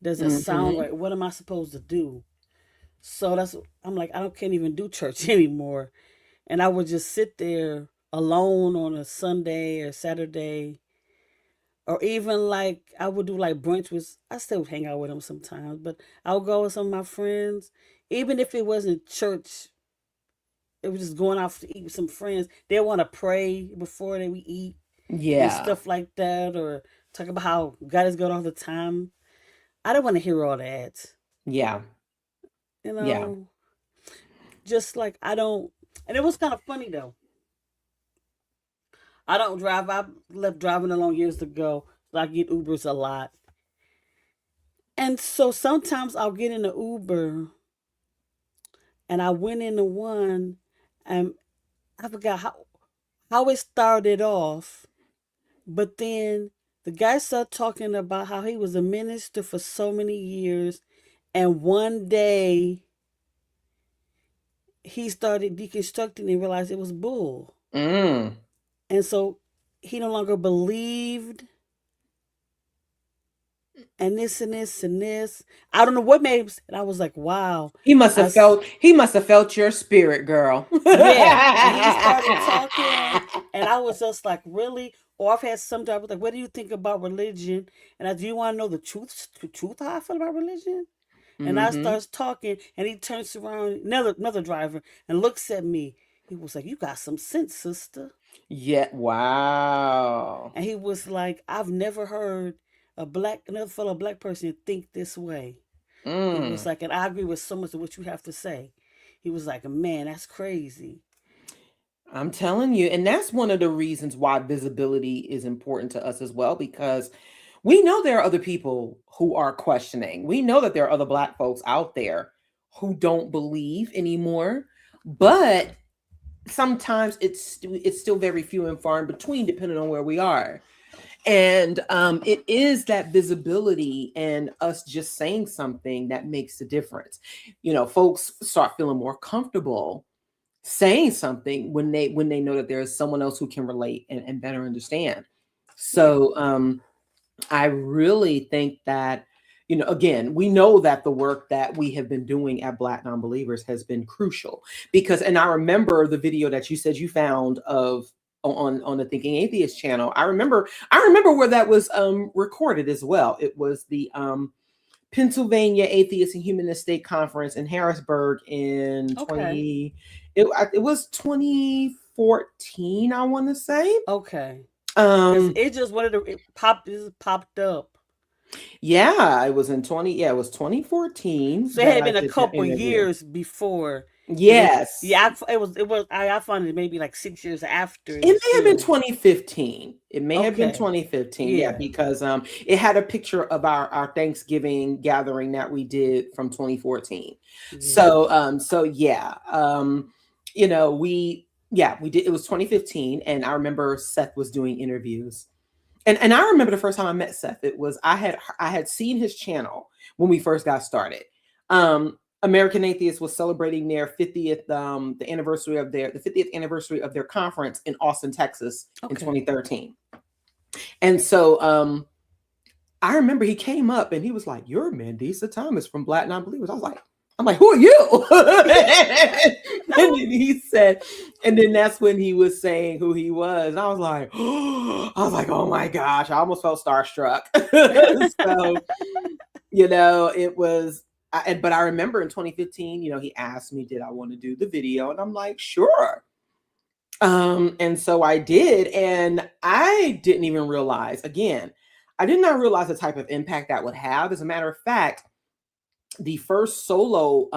Does it sound Mm-hmm. right? What am I supposed to do? So I'm like, can't even do church anymore. And I would just sit there alone on a Sunday or Saturday, or even like I would do like brunch with. I still hang out with them sometimes, but I would go with some of my friends, even if it wasn't church. It was just going out to eat with some friends. They want to pray before we eat and Yeah. stuff like that, or talk about how God is good all the time. I don't want to hear all that. Yeah. You Yeah. know, just like I don't. And it was kind of funny though. I don't drive. I left driving alone years ago. So I get Ubers a lot. And so sometimes I'll get in an Uber, and I went into one, and I forgot how it started off. But then the guy started talking about how he was a minister for so many years, and one day he started deconstructing and realized it was bull. Mm. And so he no longer believed, and this and this and this. I don't know what made him. And I was like, wow. He must have felt your spirit, girl. Yeah. And he started talking, and I was just like, really? Or I've had some time like, what do you think about religion? And do you want to know the truth how I feel about religion? And I Mm-hmm. starts talking, and he turns around, another driver, and looks at me. He was like, you got some sense, sister. Yeah. Wow. And he was like, I've never heard another fellow black person think this way. He was Mm. like, and I agree with so much of what you have to say. He was like, man, that's crazy. I'm telling you, and that's one of the reasons why visibility is important to us as well, because we know there are other people who are questioning. We know that there are other Black folks out there who don't believe anymore, but sometimes it's still very few and far in between, depending on where we are. And it is that visibility and us just saying something that makes the difference. Folks start feeling more comfortable saying something when they know that there is someone else who can relate and better understand. Yeah. So I really think that, again, we know that the work that we have been doing at Black NonBelievers has been crucial, because, and I remember the video that you said you found of on the Thinking Atheist channel. I remember where that was recorded as well. It was the Pennsylvania Atheist and Humanist State Conference in Harrisburg in Okay. it was 2014, I want to say. Okay. Because Um it just wanted to it just popped up. yeah, it was in 2014 So it that had I been a did that couple interview. years before. Yes. Yeah, I found it maybe like 6 years after it It was may have been still 2015. It may have been okay. 2015. Yeah, Yeah. because it had a picture of our Thanksgiving gathering that we did from 2014. Yeah. So yeah. You know, we did, it was 2015, and I remember Seth was doing interviews. And I remember the first time I met Seth, it was I had seen his channel when we first got started. American Atheists was celebrating their 50th the 50th anniversary of their conference in Austin, Texas in Okay. 2013. And so I remember he came up and he was like, "You're Mandisa Thomas from Black Non-Believers." I'm like, "Who are you?" And then he said, and then that's when he was saying who he was. And I was like, "Oh my gosh!" I almost felt starstruck. So, you know, it was. But I remember in 2015, you know, he asked me, "Did I want to do the video?" And I'm like, "Sure." And so I did, and I didn't even realize. Again, I did not realize the type of impact that would have. As a matter of fact, the first solo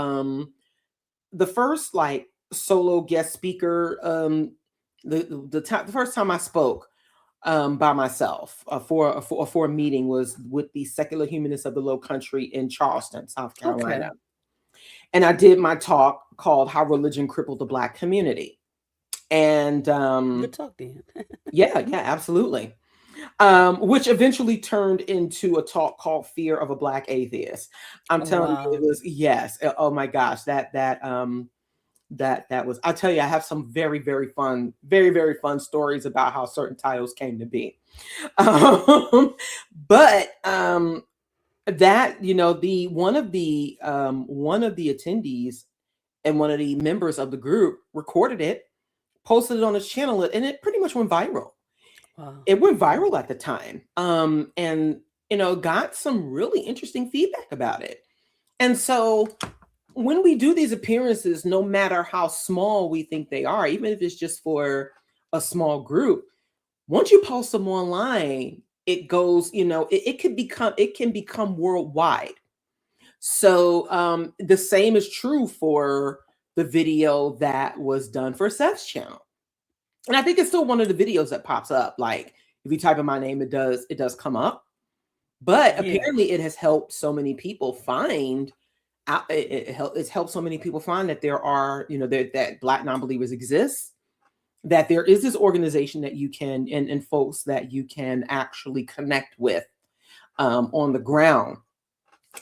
like solo guest speaker the first time I spoke by myself for a meeting was with the Secular Humanists of the Low Country in Charleston, South Carolina. Okay. And I did my talk called How Religion Crippled the Black Community. And Good talk then. yeah, absolutely. Which eventually turned into a talk called Fear of a Black Atheist. I'm Oh telling you, it wow. was, yes. Oh my gosh, that was, I tell you, I have some very, very fun, very, very fun stories about how certain titles came to be. But that, you know, the one of the attendees and one of the members of the group recorded it, posted it on his channel, and it pretty much went viral. Wow. It went viral at the time. And you know, got some really interesting feedback about it. And so when we do these appearances, no matter how small we think they are, even if it's just for a small group, once you post them online, it goes, you know, it can become worldwide. So the same is true for the video that was done for Seth's channel. And I think it's still one of the videos that pops up. Like if you type in my name, it does come up. But Yeah. apparently it has helped so many people find out. It's helped so many people find that there are, you know, that Black non-believers exist, that there is this organization that you can, and folks that you can actually connect with on the ground.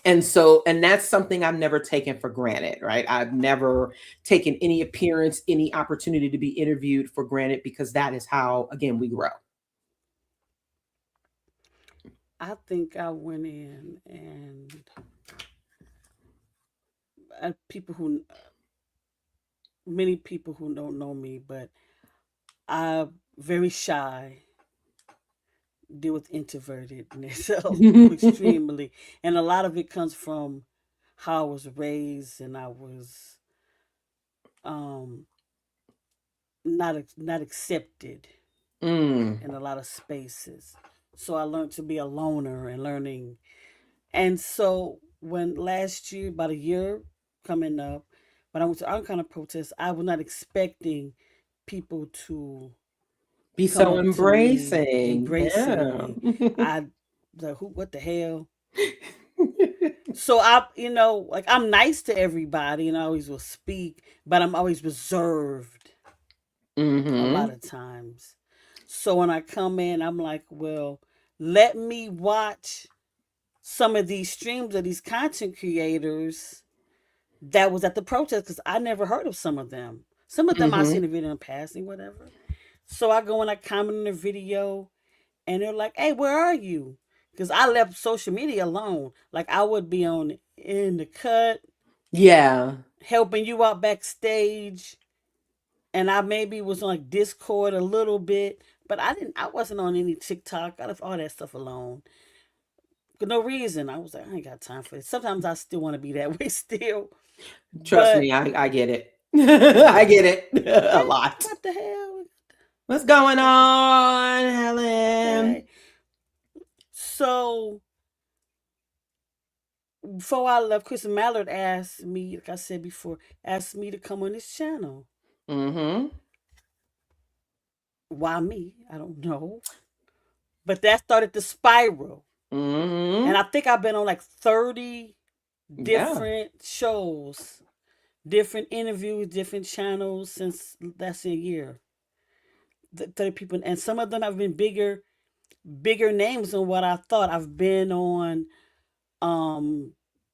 And that's something I've never taken for granted, right? I've never taken any appearance, any opportunity to be interviewed for granted, because that is how, again, we grow. I think I went in and many people who don't know me, but I'm very shy, deal with introvertedness extremely, and a lot of it comes from how I was raised, and I was um not accepted Mm. in a lot of spaces. So I learned to be a loner and learning. And so when last year, about a year coming up, when I went to our kind of protest, I was not expecting people to Be come so up to me, embracing. embracing Yeah. me. I like, who? What the hell? So I, you know, like I'm nice to everybody, and I always will speak, but I'm always reserved a lot Mm-hmm. of times. So when I come in, I'm like, well, let me watch some of these streams of these content creators that was at the protest, because I never heard of some of them. Some of them I Mm-hmm. seen a video in passing, whatever. So I go and I comment on the video, and they're like, "Hey, where are you?" Because I left social media alone. Like I would be on in the cut, Yeah. helping you out backstage, and I maybe was on like Discord a little bit, but I wasn't on any TikTok. I left all that stuff alone. For no reason. I was like, I ain't got time for it. Sometimes I still want to be that way still. Trust But me, I get it. I get it a lot. what the hell? What's going on, Helen? Okay. So before I left, Chris Mallard asked me, like I said before, asked me to come on his channel. Mm-hmm. Why me? I don't know. But that started the spiral. Mm-hmm. And I think I've been on like 30 different shows, different interviews, different channels since that's a year. 30 people. And some of them have been bigger names than what I thought. I've been on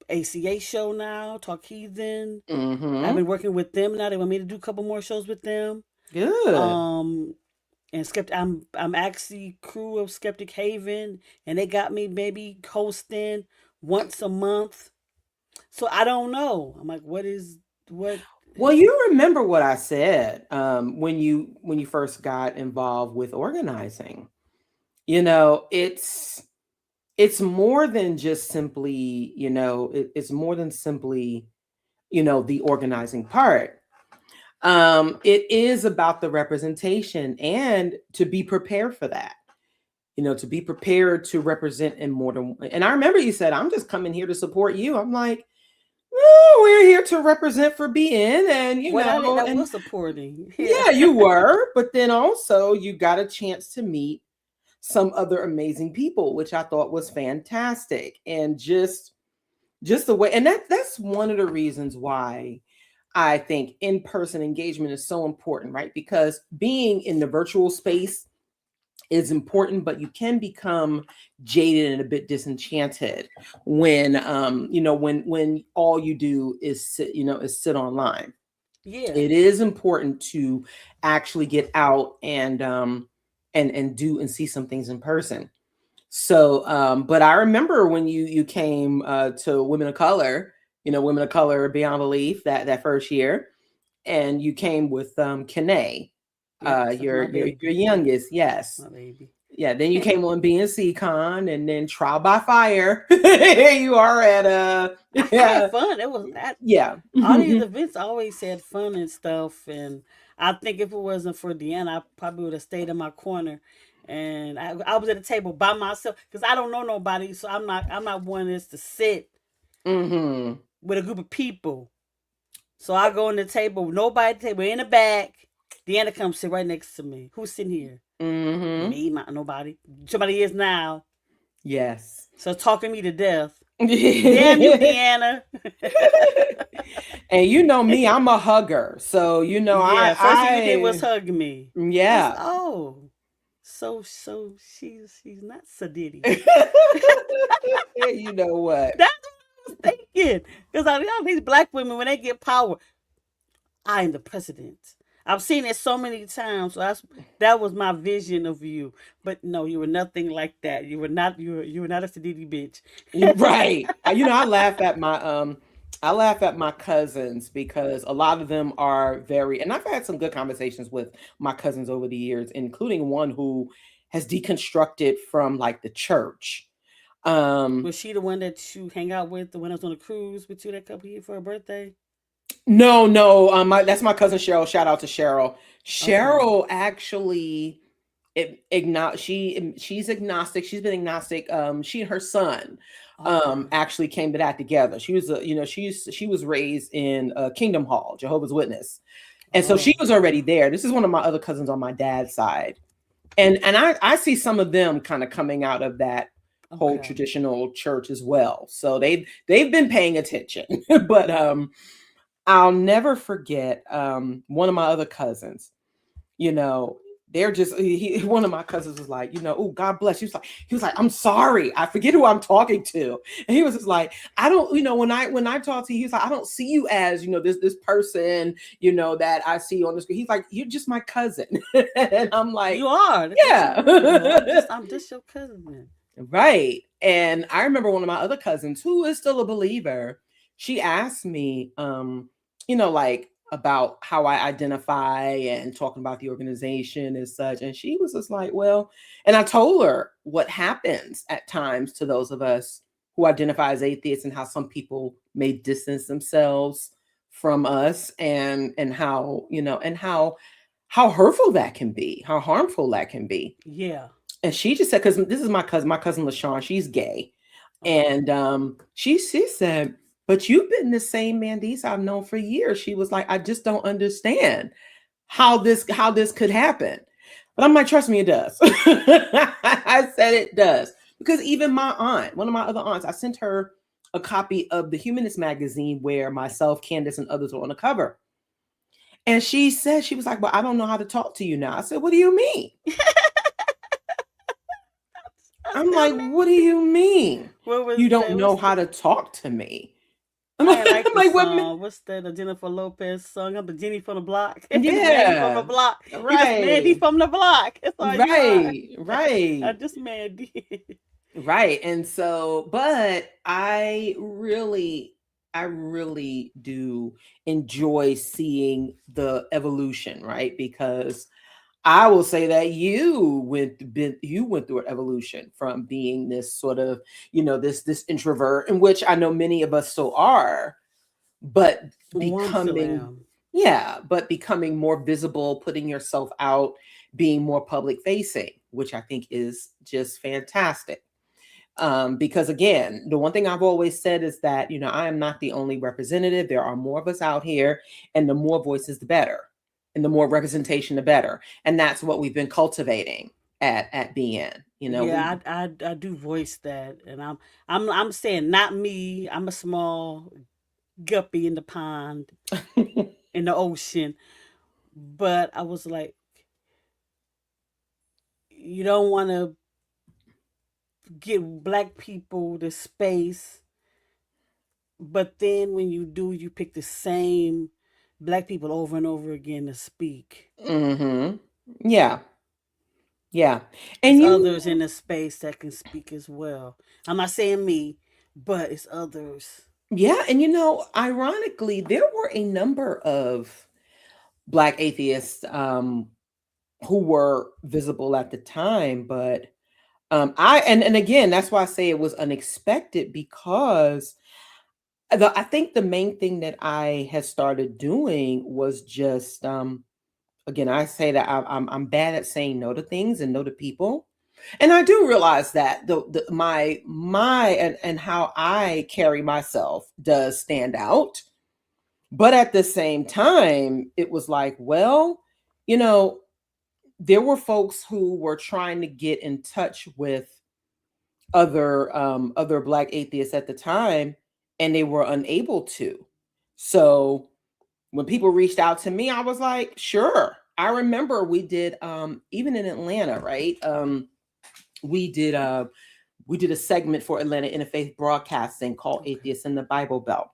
ACA show now, Talk Heathen. Mm-hmm. I've been working with them now. They want me to do a couple more shows with them. Good. And I'm actually crew of Skeptic Haven, and they got me maybe hosting once a month. So I don't know. I'm like, what? Well, you remember what I said when you first got involved with organizing. It's more than just simply, it's more than simply, the organizing part. It is about the representation and to be prepared for that. To be prepared to represent in more than. And I remember you said, I'm just coming here to support you. I'm like, well, we're here to represent for BN, and I was supporting. Yeah, you were, but then also you got a chance to meet some other amazing people, which I thought was fantastic, and just the way, and that's one of the reasons why I think in-person engagement is so important, right? Because being in the virtual space is important, but you can become jaded and a bit disenchanted when when all you do is sit online. Yeah. It is important to actually get out and do and see some things in person. So but I remember when you came to Women of Color, Women of Color Beyond Belief that first year, and you came with Kene. Your youngest, yes. My baby. Yeah, then you came on BNC Con, and then Trial by Fire. You are at I had fun. It was that. Yeah. All these events always had fun and stuff, and I think if it wasn't for Deanna, I probably would have stayed in my corner. And I was at the table by myself because I don't know nobody, so I'm not one that's to sit with a group of people. So I go on the table, nobody at the table, in the back. Deanna comes sit right next to me. Who's sitting here? Me, nobody. Somebody is now. Yes. So talking me to death. Damn you, Deanna. And you know me, I'm a hugger. So first thing you did was hug me. Yeah. So she's not Sadiddy. You know what? That's what I was thinking. Because these black women, when they get power, I am the president. I've seen it so many times. So that was my vision of you. But no, you were nothing like that. You were not a Sadiddy bitch. Right. I laugh at my cousins because a lot of them are and I've had some good conversations with my cousins over the years, including one who has deconstructed from like the church. Was she the one that you hang out with, the one that was on a cruise with you that couple years for her birthday? No. That's my cousin Cheryl. Shout out to Cheryl. Cheryl actually, she's agnostic. She's been agnostic. She and her son actually came to that together. She was she was raised in Kingdom Hall, Jehovah's Witness, and so she was already there. This is one of my other cousins on my dad's side, and I see some of them kind of coming out of that whole traditional church as well. So they've been paying attention, but I'll never forget one of my other cousins. They're just one of my cousins was like, oh, God bless. He was like, I'm sorry, I forget who I'm talking to. And he was just like, I don't, when I talk to you, he's like, I don't see you as, this person, that I see on the screen. He's like, you're just my cousin. And I'm like, you are. Yeah. I'm just your cousin, man. Right. And I remember one of my other cousins who is still a believer. She asked me, about how I identify and talking about the organization and such. And she was just like, well, and I told her what happens at times to those of us who identify as atheists and how some people may distance themselves from us and how, you know, and how hurtful that can be, how harmful that can be. Yeah. And she just said, because this is my cousin LaShawn, she's gay. And she said, but you've been the same Mandisa I've known for years. She was like, I just don't understand how this could happen. But I'm like, trust me, it does. I said it does. Because even my aunt, one of my other aunts, I sent her a copy of the Humanist magazine where myself, Candace, and others were on the cover. And she said, she was like, well, I don't know how to talk to you now. I said, what do you mean? I'm like, what do you mean? You don't know how to talk to me? I'm like, what's that? The Jennifer Lopez song? I'm the Jenny from the block. Yeah, from the block. Right. Mandy from the block. Right. I just Mandy. Right. And so, but I really do enjoy seeing the evolution, right? Because I will say that you went through an evolution from being this sort of, you know, this introvert, in which I know many of us still are, but becoming more visible, putting yourself out, being more public facing, which I think is just fantastic. Because again, the one thing I've always said is that, you know, I am not the only representative. There are more of us out here, and the more voices, the better. And the more representation, the better. And that's what we've been cultivating at BN. You know, yeah, I do voice that, and I'm saying not me. I'm a small guppy in the pond, in the ocean. But I was like, you don't want to give Black people the space, but then when you do, you pick the same Black people over and over again to speak. Mm-hmm. Yeah. And There's others in the space that can speak as well. I'm not saying me, but it's others. Yeah. And, you know, ironically, there were a number of Black atheists who were visible at the time. But and again, that's why I say it was unexpected, because I think the main thing that I had started doing was just, again, I say that I'm bad at saying no to things and no to people, and I do realize that my and how I carry myself does stand out, but at the same time, it was like, well, you know, there were folks who were trying to get in touch with other Black atheists at the time, and they were unable to. So when people reached out to me, I was like, sure. I remember we did even in Atlanta, right? We did a segment for Atlanta Interfaith Broadcasting called Atheists in the Bible Belt.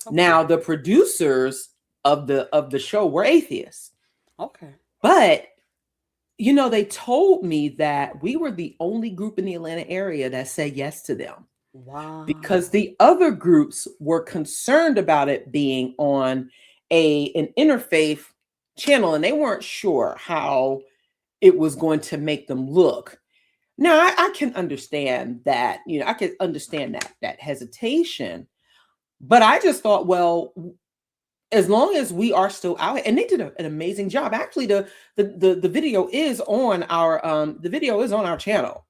Okay. Now the producers of the show were atheists. Okay. But you know, they told me that we were the only group in the Atlanta area that said yes to them. Wow. Because the other groups were concerned about it being on an interfaith channel, and they weren't sure how it was going to make them look. Now, I can understand that, you know, I can understand that hesitation, but I just thought, well, as long as we are still out, and they did an amazing job. Actually, the video is on our channel.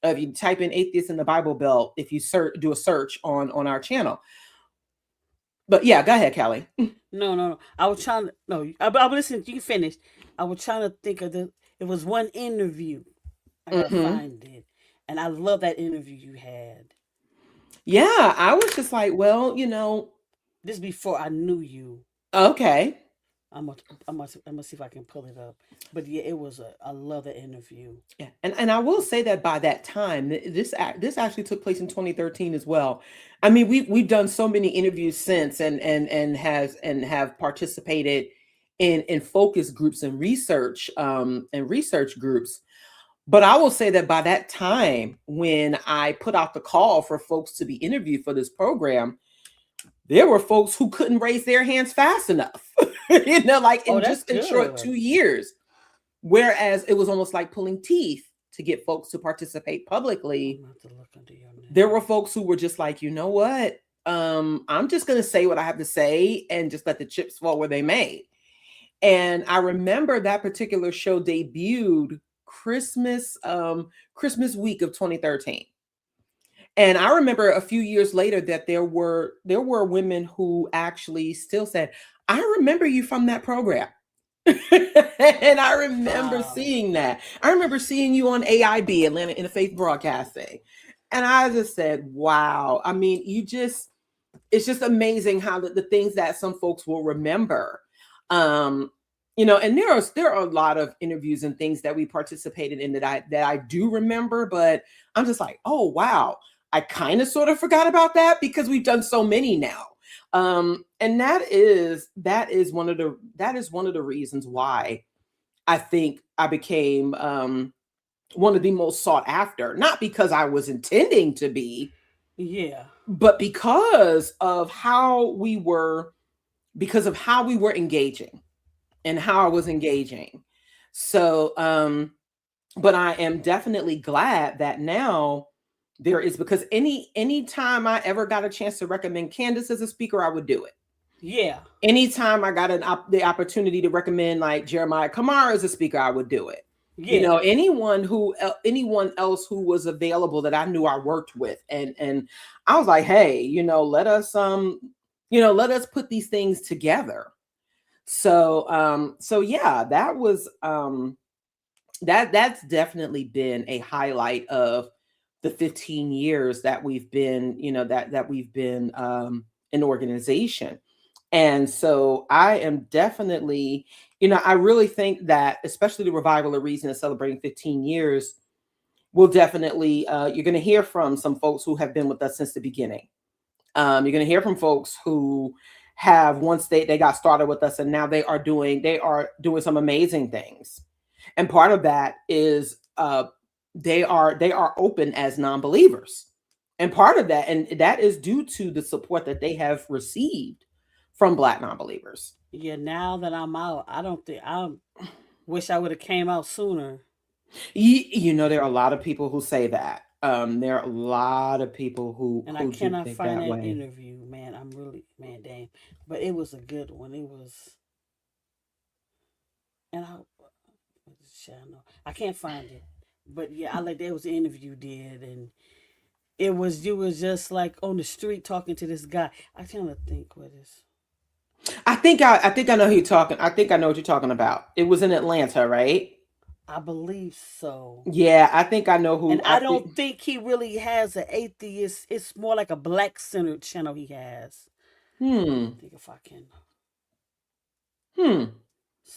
If you type in "Atheists in the Bible Belt," if you do a search on our channel. But yeah, go ahead, Kelly. No. I was trying to. No, I listened. You finished. I was trying to think of it was one interview. I gotta find it, and I love that interview you had. Yeah, I was just like, well, you know, this before I knew you. Okay. I'm gonna see if I can pull it up. But yeah, it was I love the interview. Yeah, and I will say that by that time, this actually took place in 2013 as well. I mean, we've done so many interviews since, and have participated in focus groups and research groups. But I will say that by that time, when I put out the call for folks to be interviewed for this program, there were folks who couldn't raise their hands fast enough. like in that's just in short good. 2 years. Whereas it was almost like pulling teeth to get folks to participate publicly. I'm gonna have to look under your name. There were folks who were just like, you know what? I'm just going to say what I have to say and just let the chips fall where they may. And I remember that particular show debuted Christmas week of 2013. And I remember a few years later that there were women who actually still said, I remember you from that program. And I remember seeing that. I remember seeing you on AIB, Atlanta Interfaith Broadcasting. And I just said, wow. I mean, it's just amazing how the things that some folks will remember. And there are a lot of interviews and things that we participated in that I do remember, but I'm just like, oh wow, I kind of sort of forgot about that because we've done so many now. And that is one of the reasons why I think I became one of the most sought after, not because I was intending to be, but because of how we were engaging and how I was engaging. So, but I am definitely glad that now there is, because any time I ever got a chance to recommend Candace as a speaker, I would do it. Yeah. Anytime I got the opportunity to recommend like Jeremiah Kamara as a speaker, I would do it. Yeah. Anyone else who was available that I knew I worked with, and I was like, hey, let us put these things together. So yeah, that was that's definitely been a highlight of the 15 years that we've been, that we've been an organization. And so I am definitely, I really think that especially the Revival of Reason is celebrating 15 years will definitely, you're going to hear from some folks who have been with us since the beginning. You're going to hear from folks who have, once they got started with us, and now they are doing some amazing things. And part of that is they are open as non-believers. And part of that, and that is due to the support that they have received from Black non-believers. Yeah, now that I'm out, I wish I would have came out sooner. There are a lot of people who say that. There are a lot of people who I cannot find that way. interview, man. I'm really, man, damn. But it was a good one. It was, and I can't find it. But yeah, there was an interview you did, and you was just like on the street talking to this guy. I kind of think what is. I think I know who you're talking. I think I know what you're talking about. It was in Atlanta, right? I believe so. Yeah, I think I know who. And I don't think he really has an atheist. It's more like a Black-centered channel he has. I think if I can.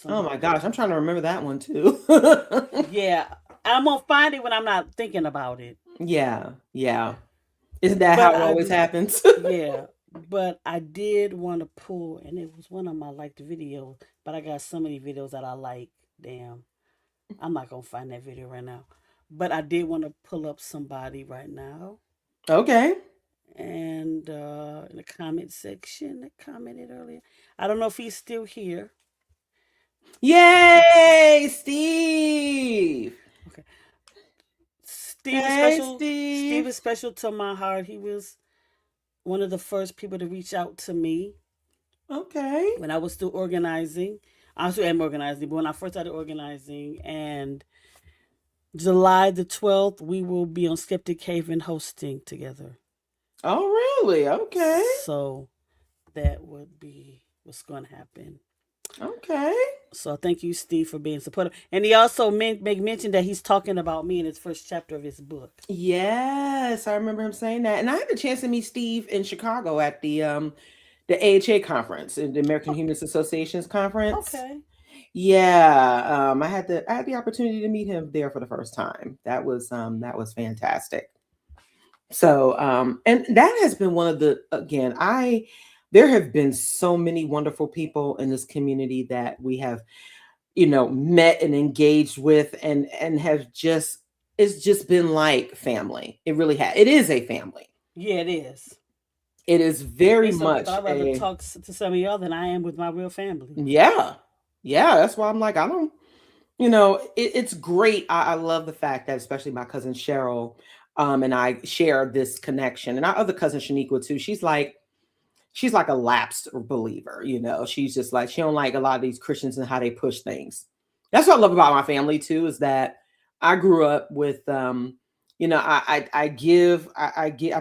Oh my gosh, I'm trying to remember that one too. Yeah, I'm gonna find it when I'm not thinking about it. Yeah. Isn't that how it always happens? Yeah, but I did want to pull, and it was one of my liked videos, but I got so many videos that I like. Damn. I'm not going to find that video right now. But I did want to pull up somebody right now. Okay. And in the comment section, they commented earlier. I don't know if he's still here. Yay, Steve. Okay. Steve is special to my heart. He was one of the first people to reach out to me. Okay. When I was still organizing. I still am organizing, but when I first started organizing, and July the 12th, we will be on Skeptic Haven hosting together. Oh, really? Okay. So that would be what's going to happen. Okay. So thank you, Steve, for being supportive. And he also make mention that he's talking about me in his first chapter of his book. Yes, I remember him saying that. And I had the chance to meet Steve in Chicago at the AHA conference, the American Humanists Association's conference. Okay. Yeah, I had the opportunity to meet him there for the first time. That was fantastic. So, and that has been one of the, again, there have been so many wonderful people in this community that we have, met and engaged with, and have just, it's just been like family. It really has. It is a family. Yeah, it is. It is very It's okay. much I'd rather a, talk to some of y'all than I am with my real family. yeah. Yeah, that's why I'm like, I don't, it's great. I love the fact that especially my cousin Cheryl and I share this connection. And our other cousin Shaniqua too. She's like a lapsed believer, She's just like she don't like a lot of these Christians and how they push things. That's what I love about my family too, is that I grew up with I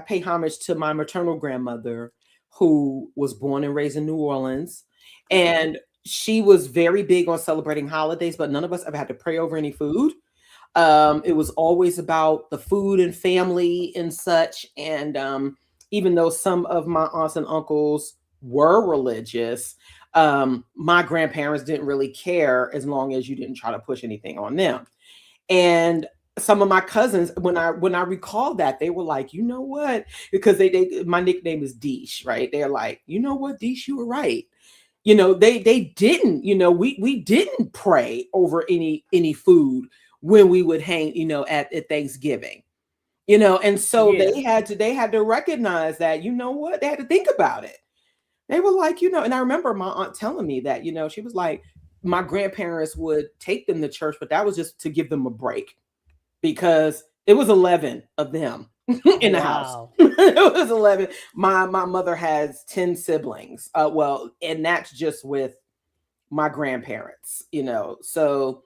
pay homage to my maternal grandmother who was born and raised in New Orleans. And she was very big on celebrating holidays, but none of us ever had to pray over any food. It was always about the food and family and such. And even though some of my aunts and uncles were religious, my grandparents didn't really care as long as you didn't try to push anything on them. And some of my cousins, when I recall that, they were like, you know what? Because they my nickname is Deesh, right? They're like, you know what, Deesh, you were right. They didn't, we didn't pray over any food when we would hang, at Thanksgiving. And so Yeah. they had to recognize that, you know what, they had to think about it. They were like, and I remember my aunt telling me that, she was like, my grandparents would take them to church, but that was just to give them a break because it was 11 of them in the house. Wow. It was 11. My mother has 10 siblings. Well, and that's just with my grandparents, so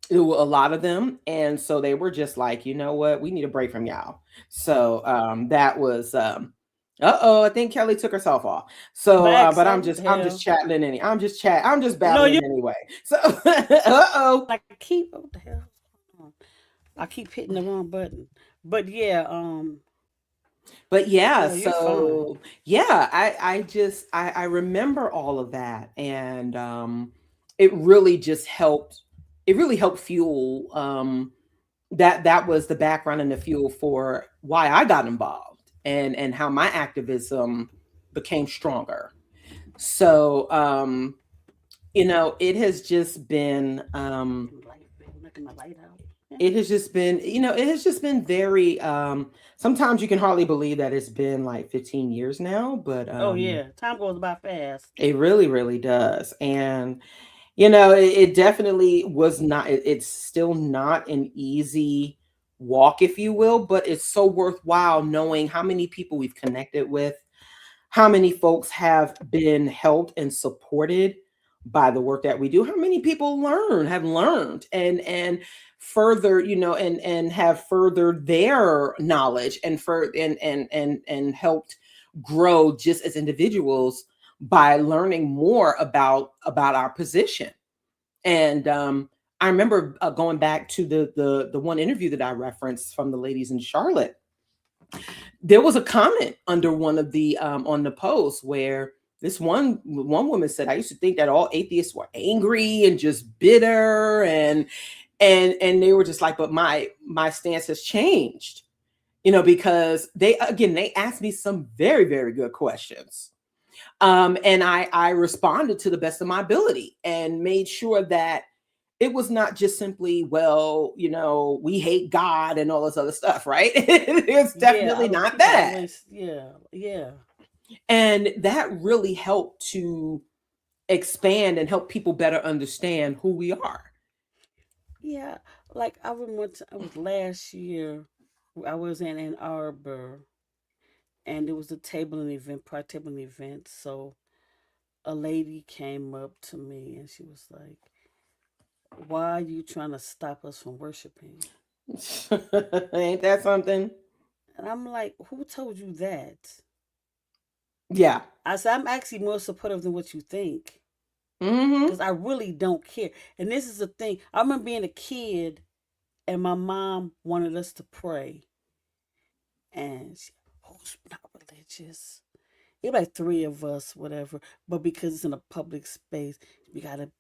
there were a lot of them. And so they were just like, you know what, we need a break from y'all. So that was I think Kelly took herself off. So but I'm just chatting in any. I'm just babbling anyway. So Like what the hell? I keep hitting the wrong button. But yeah, But yeah, no, you're so fine. yeah, I remember all of that. And it really just helped. It really helped fuel that was the background and the fuel for why I got involved and how my activism became stronger. So it has just been Knocking my light out. it has just been, it has just been very sometimes you can hardly believe that it's been like 15 years now, but Oh yeah, time goes by fast. it really, really does. And it definitely was not, it's still not an easy walk, if you will, but it's so worthwhile knowing how many people we've connected with, how many folks have been helped and supported by the work that we do, how many people have learned and further, and have furthered their knowledge and helped grow just as individuals by learning more about our position. And I remember going back to the one interview that I referenced from the ladies in Charlotte. There was a comment under one of the on the post where this one woman said, I used to think that all atheists were angry and just bitter, and they were just like, but my stance has changed, because they asked me some very, very good questions. And I responded to the best of my ability and made sure that it was not just simply, well, we hate God and all this other stuff, right? It's definitely not that. Yeah. And that really helped to expand and help people better understand who we are. Yeah. Like I remember it was last year. I was in Ann Arbor, and there was a pride tabling event. So a lady came up to me and she was like, why are you trying to stop us from worshiping? Ain't that something? And I'm like, who told you that? Yeah. I said, I'm actually more supportive than what you think. Mm-hmm. Because I really don't care. And this is the thing. I remember being a kid and my mom wanted us to pray. And she, who's not religious? It like three of us, whatever. But because it's in a public space, we don't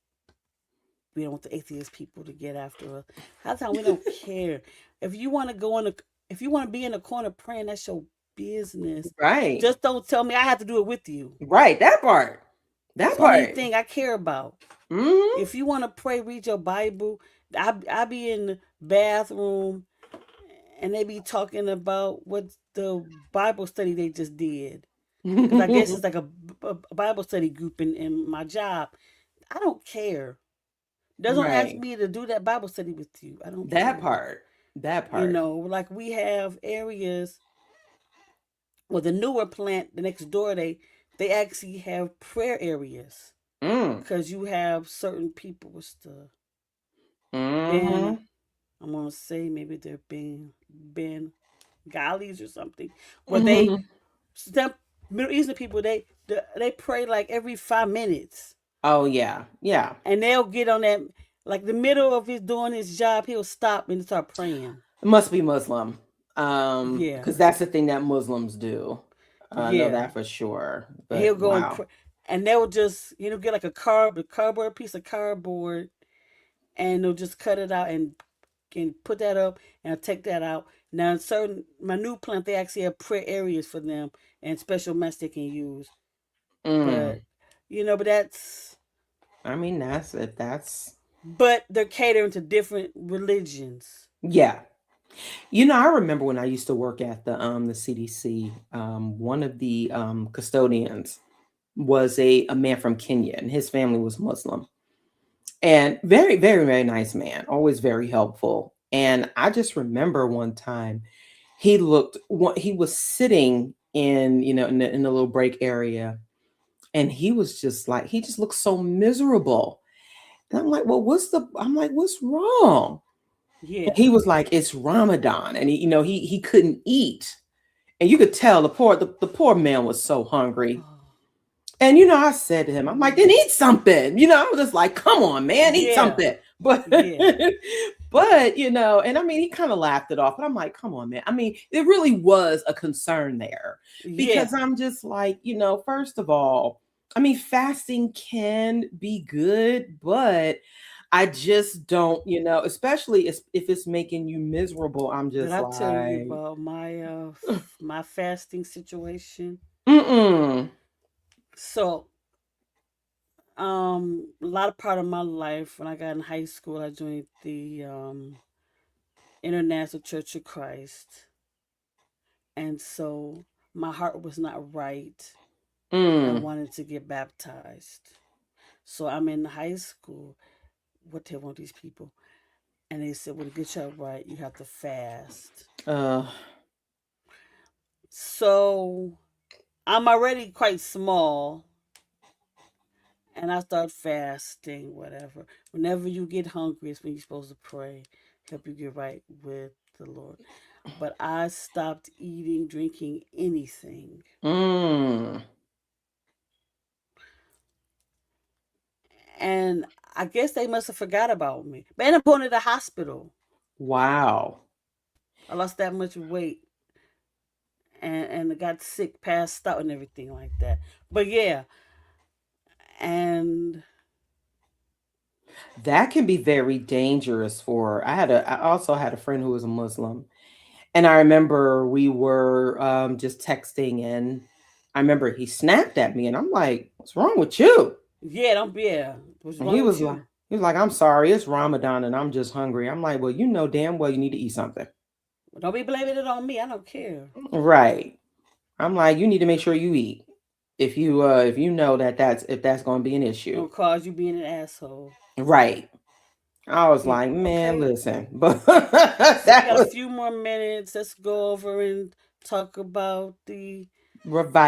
want the atheist people to get after us. That's how we don't care. If you want to be in a corner praying, that's your business. Right. Just don't tell me I have to do it with you. Right. That part. That's the only thing I care about. Mm-hmm. If you want to pray, read your Bible. I be in the bathroom and they be talking about what the Bible study they just did. because I guess it's like a Bible study group in my job. I don't care. Doesn't ask Right. me to do that Bible study with you. I don't That care. part. That part. Like we have areas. Well, the newer plant, the next door, they actually have prayer areas Mm. because you have certain people. What's the Ben? Mm-hmm. I'm gonna say maybe they're Ben Galis or something. Where some Middle Eastern people they pray like every 5 minutes, Oh yeah. Yeah. and they'll get on that like the middle of his doing his job. He'll stop and start praying. It must be Muslim. Yeah, Because that's the thing that Muslims do. I know yeah. that for sure. He'll But go wow. and they'll just get like a cardboard piece of cardboard, and they'll just cut it out and put that up and I'll take that out. Now, in certain my new plant, they actually have prayer areas for them and special mess they can use. Mm. But but that's I mean, that's it. That's but they're catering to different religions. yeah. I remember when I used to work at the CDC, one of the custodians was a man from Kenya, and his family was Muslim. And very, very, very nice man, always very helpful. And I just remember one time he was sitting in, in the little break area, and he was just like, he just looked so miserable. And I'm like, well, I'm like, what's wrong? And Yeah. he was like, it's Ramadan. And he couldn't eat. And you could tell the poor man was so hungry. Oh, And I said to him, I'm like, then eat something. I was just like, come on, man, eat yeah. something. But Yeah. but and I mean, he kind of laughed it off. But I'm like, come on, man. I mean, it really was a concern there because Yeah. I'm just like, first of all, I mean, fasting can be good, but I just don't, especially if it's making you miserable. I'm Did just I tell you like, about my fasting situation? mm-mm. So, a lot of part of my life when I got in high school, I joined the International Church of Christ, and so my heart was not right. I Mm. wanted to get baptized. So I'm in high school. What they want these people, and they said, "Well, to get you right, you have to fast." Uh, So I'm already quite small, and I start fasting, whatever. Whenever you get hungry, it's when you're supposed to pray, help you get right with the Lord. But I stopped eating, drinking anything. mm. And I guess they must have forgot about me. But I ended up going to the hospital. Wow. I lost that much weight and I got sick, passed out, and everything like that. But yeah, and That can be very dangerous for I also had a friend who was a Muslim. And I remember we were just texting, and I remember he snapped at me, and I'm like, what's wrong with you? yeah, don't be yeah. What's And wrong with you? he was like, I'm sorry, it's Ramadan and I'm just hungry. I'm like, well, damn well you need to eat something. Don't be blaming it on me. I don't care. Right. I'm like, you need to make sure you eat. If you know that's going to be an issue. Don't cause you being an asshole. Right. I was Yeah, like, man, okay. listen. But So we that got a was few more minutes. Let's go over and talk about the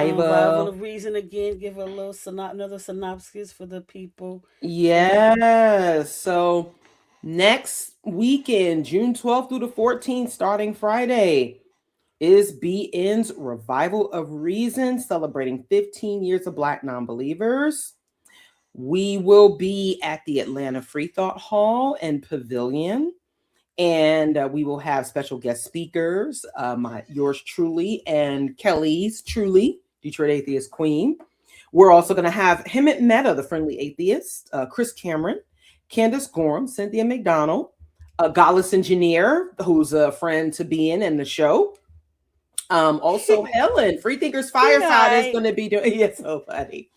Rival revival. of Reason again. Give a little another synopsis for the people so they can. Yes. So next weekend, June 12th through the 14th, starting Friday, is BN's Revival of Reason, celebrating 15 years of Black non-believers. We will be at the Atlanta Free Thought Hall and Pavilion, and we will have special guest speakers, yours truly and Kellie's truly, Detroit Atheist Queen. We're also going to have Hemant Mehta, the Friendly Atheist, Chris Cameron, Candace Gorham, Cynthia McDonald, a Godless Engineer, who's a friend to be in the show. Also Helen, Freethinkers She Fireside is going alright. to be doing. It's so funny.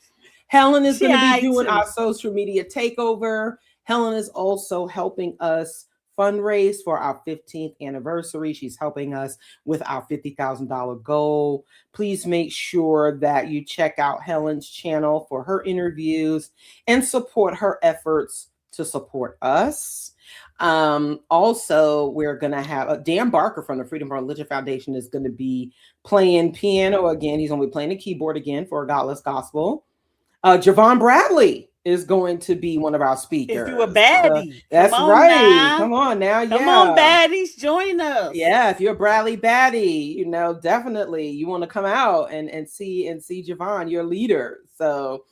Helen is She going to be alright doing our too. social media takeover. Helen is also helping us fundraise for our 15th anniversary. She's helping us with our $50,000 goal. Please make sure that you check out Helen's channel for her interviews and support her efforts to support us. Also, we're going to have Dan Barker from the Freedom from Religion Foundation is going to be playing piano again. He's going to be playing the keyboard again for A Godless Gospel. Javon Bradley is going to be one of our speakers. If you a baddie, that's right. Now. Come on now. Come on, baddies, join us. Yeah, if you're a Bradley baddie, you know, definitely you want to come out and see Javon, your leader. So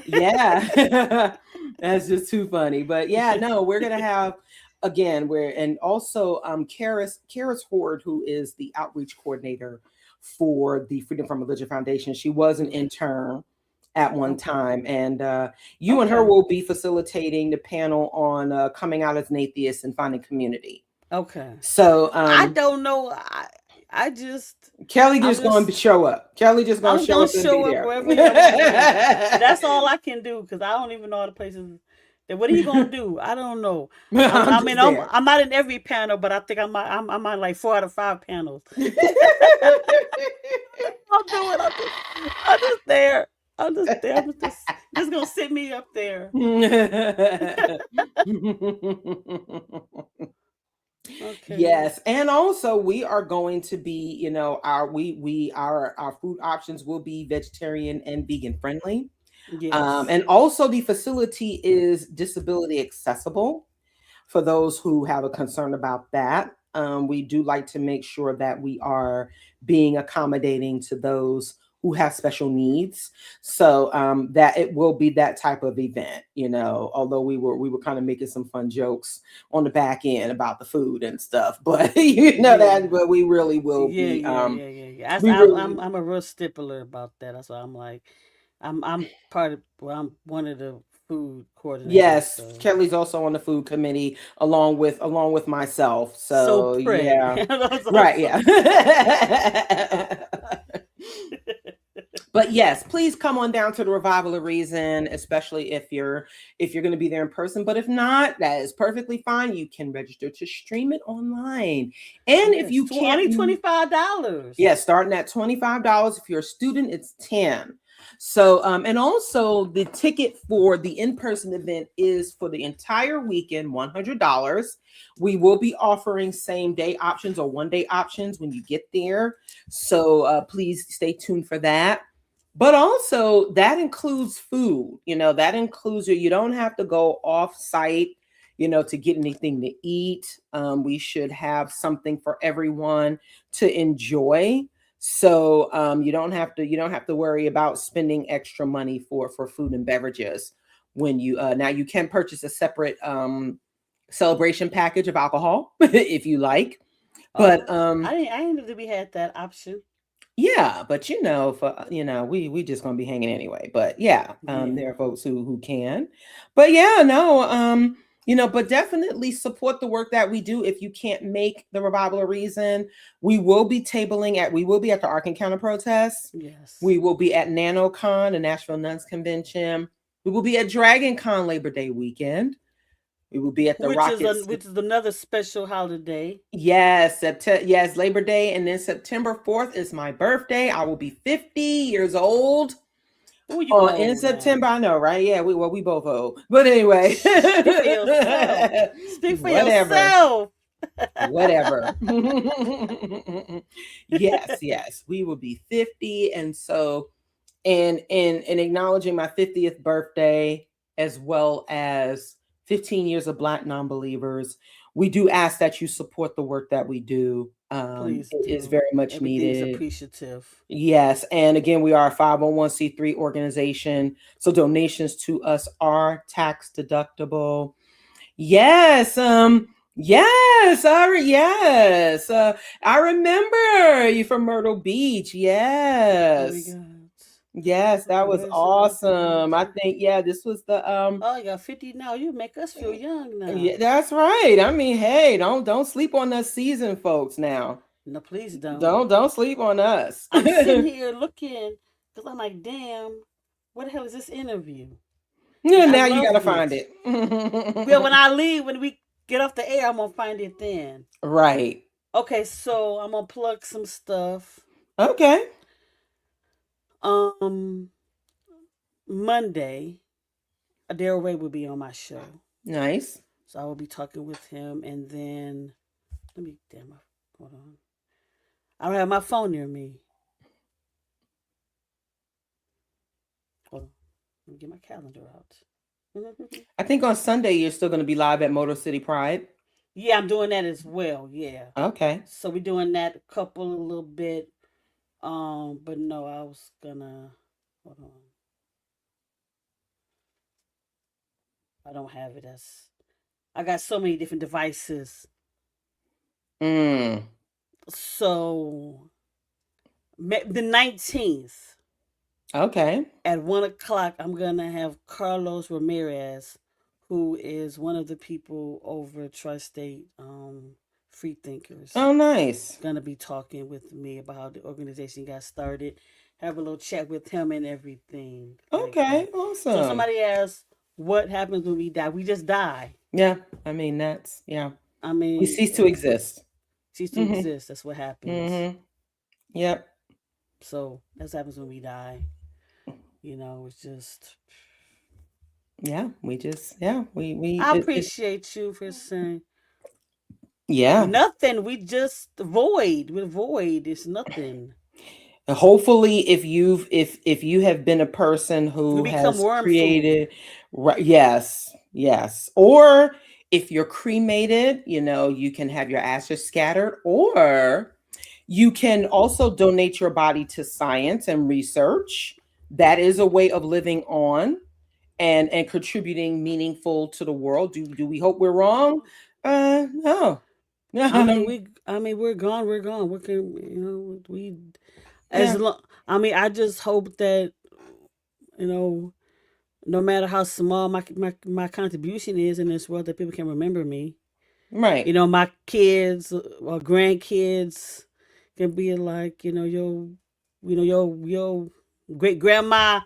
yeah, that's just too funny. But yeah, no, we're gonna have again, and also Karis Horde, who is the outreach coordinator for the Freedom from Religion Foundation. She was an intern at one time, and you and her will be facilitating the panel on coming out as an atheist and finding community. Okay. So I don't know. I just Kelly just going to show up. Kelly just going to show up and be there. Wherever that's all I can do, because I don't even know all the places. What are you gonna do? I don't know. I mean, I'm not in every panel, but I think I'm on like 4 out of 5 panels. I'll do it. I'm just there. I'm just gonna sit me up there. Okay. Yes, and also we are going to be, you know, our food options will be vegetarian and vegan friendly. Yes. And also the facility is disability accessible for those who have a concern about that. We do like to make sure that we are being accommodating to those who have special needs. So that it will be that type of event, you know, although we were kind of making some fun jokes on the back end about the food and stuff, but you know that, but we really will be. I'm a real stickler about that. That's why I'm like, I'm one of the food coordinators. Yes, so. Kelly's also on the food committee along with myself. So yeah, right, yeah. But yes, please come on down to the Revival of Reason, especially if you're going to be there in person. But if not, that is perfectly fine. You can register to stream it online. And if you can't, $25. Yeah, starting at $25. If you're a student, it's $10. So, and also the ticket for the in-person event is for the entire weekend, $100. We will be offering same-day options or one-day options when you get there. So please stay tuned for that. But also that includes food, you know, that includes you don't have to go off-site, you know, to get anything to eat. We should have something for everyone to enjoy. So you don't have to worry about spending extra money for food and beverages when you now you can purchase a separate celebration package of alcohol if you like. But I didn't know that we had that option. Yeah, but you know, we just gonna be hanging anyway. But yeah, there are folks who can. But yeah, no, you know, but definitely support the work that we do. If you can't make the Revival of Reason, we will be at the Ark Encounter protest. Yes. We will be at NanoCon, the Nashville Nuns Convention. We will be at Dragon Con Labor Day weekend. We will be at the Rockets, which is another special holiday. Yes, Labor Day, and then September 4th is my birthday. I will be 50 years old. In September, I know, right? Yeah, we both old. But anyway, speak for yourself. Speak for yourself. Whatever. Yes, we will be 50, and so, and acknowledging my 50th birthday as well as 15 years of Black NonBelievers, we do ask that you support the work that we do. Please it is very much needed. Appreciative. Yes, and again, we are a 501c3 organization, so donations to us are tax deductible. Yes, I remember you from Myrtle Beach. Yes. Yes, that was awesome. I think, this was the Oh, you're 50 now. You make us feel young now. Yeah, that's right. I mean, hey, don't sleep on us seasoned folks now. No, please don't. Don't sleep on us. I'm sitting here looking because I'm like, damn, what the hell is this interview? Yeah, now you gotta find it. Well, when I leave, when we get off the air, I'm gonna find it then. Right. Okay, so I'm gonna plug some stuff. Okay. Monday, Adele Ray will be on my show. Nice. So I will be talking with him, and then hold on. I don't have my phone near me. Hold on. Let me get my calendar out. I think on Sunday you're still going to be live at Motor City Pride. Yeah, I'm doing that as well. Yeah. Okay. So we're doing that a little bit. But no, I was gonna hold on. I don't have it I got so many different devices. So the 19th. Okay. At 1:00, I'm gonna have Carlos Ramirez, who is one of the people over Tri-State Free Thinkers. Oh, nice. Gonna be talking with me about how the organization got started. Have a little chat with him and everything. Okay, like awesome. So somebody asked, what happens when we die? We just die. Yeah, I mean, that's, yeah. I mean, we cease to exist. Cease to exist. That's what happens. Yep. So that's what happens when we die. It's just. Yeah, we just, yeah, we. I appreciate you for saying. Yeah. Nothing. We just void. We're void. It's nothing. Hopefully, if you have been a person who has created, yes, or if you're cremated, you can have your ashes scattered, or you can also donate your body to science and research. That is a way of living on and contributing meaningful to the world. Do we hope we're wrong? No. I mean, we're gone. We're gone. We can, I just hope that, no matter how small my contribution is in this world, that people can remember me. Right. My kids or grandkids can be like, your great grandma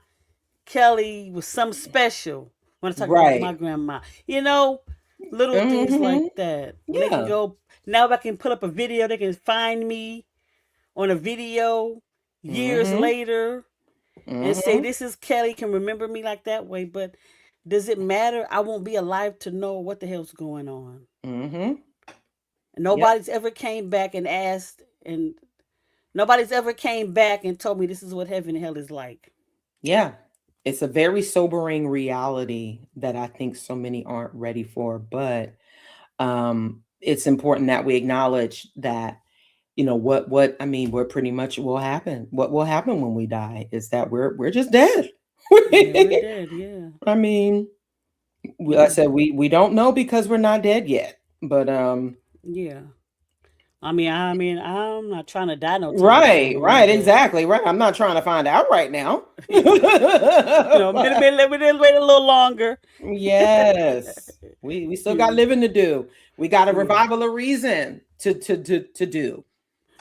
Kelly was something special. When I talk about my grandma, little things like that. They can go now. If I can put up a video, they can find me on a video years later and say, this is Kelly, can remember me like that way. But does it matter? I won't be alive to know what the hell's going on. Nobody's ever came back and asked, and nobody's ever came back and told me this is what heaven and hell is like. Yeah. It's a very sobering reality that I think so many aren't ready for, but it's important that we acknowledge that, what pretty much will happen. What will happen when we die is that we're just dead. We're dead, yeah. I mean, I said we don't know because we're not dead yet, but yeah. I mean, I'm not trying to die no time. Right, exactly, right. I'm not trying to find out right now. Let me wait a little longer. Yes, we still got living to do. We got a revival of reason to do,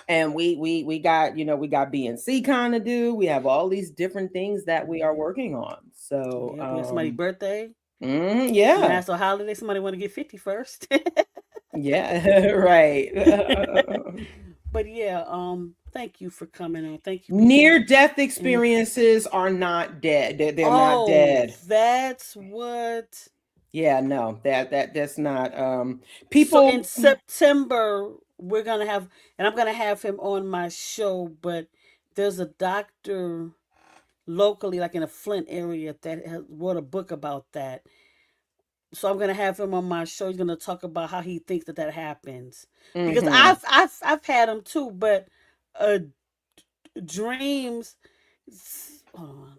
and we got we got BNC kind of do. We have all these different things that we are working on. So we have somebody's birthday. Yeah, national holiday. Somebody want to get 50 first. Yeah, right. But yeah, thank you for coming on. Thank you. Near-death experiences are not dead. They're not dead. That's what. Yeah, no, that's not. People. So in September we're gonna have, and I'm gonna have him on my show. But there's a doctor locally, like in a Flint area, that wrote a book about that. So I'm gonna have him on my show. He's gonna talk about how he thinks that happens, because I've had them too. But dreams. Hold on.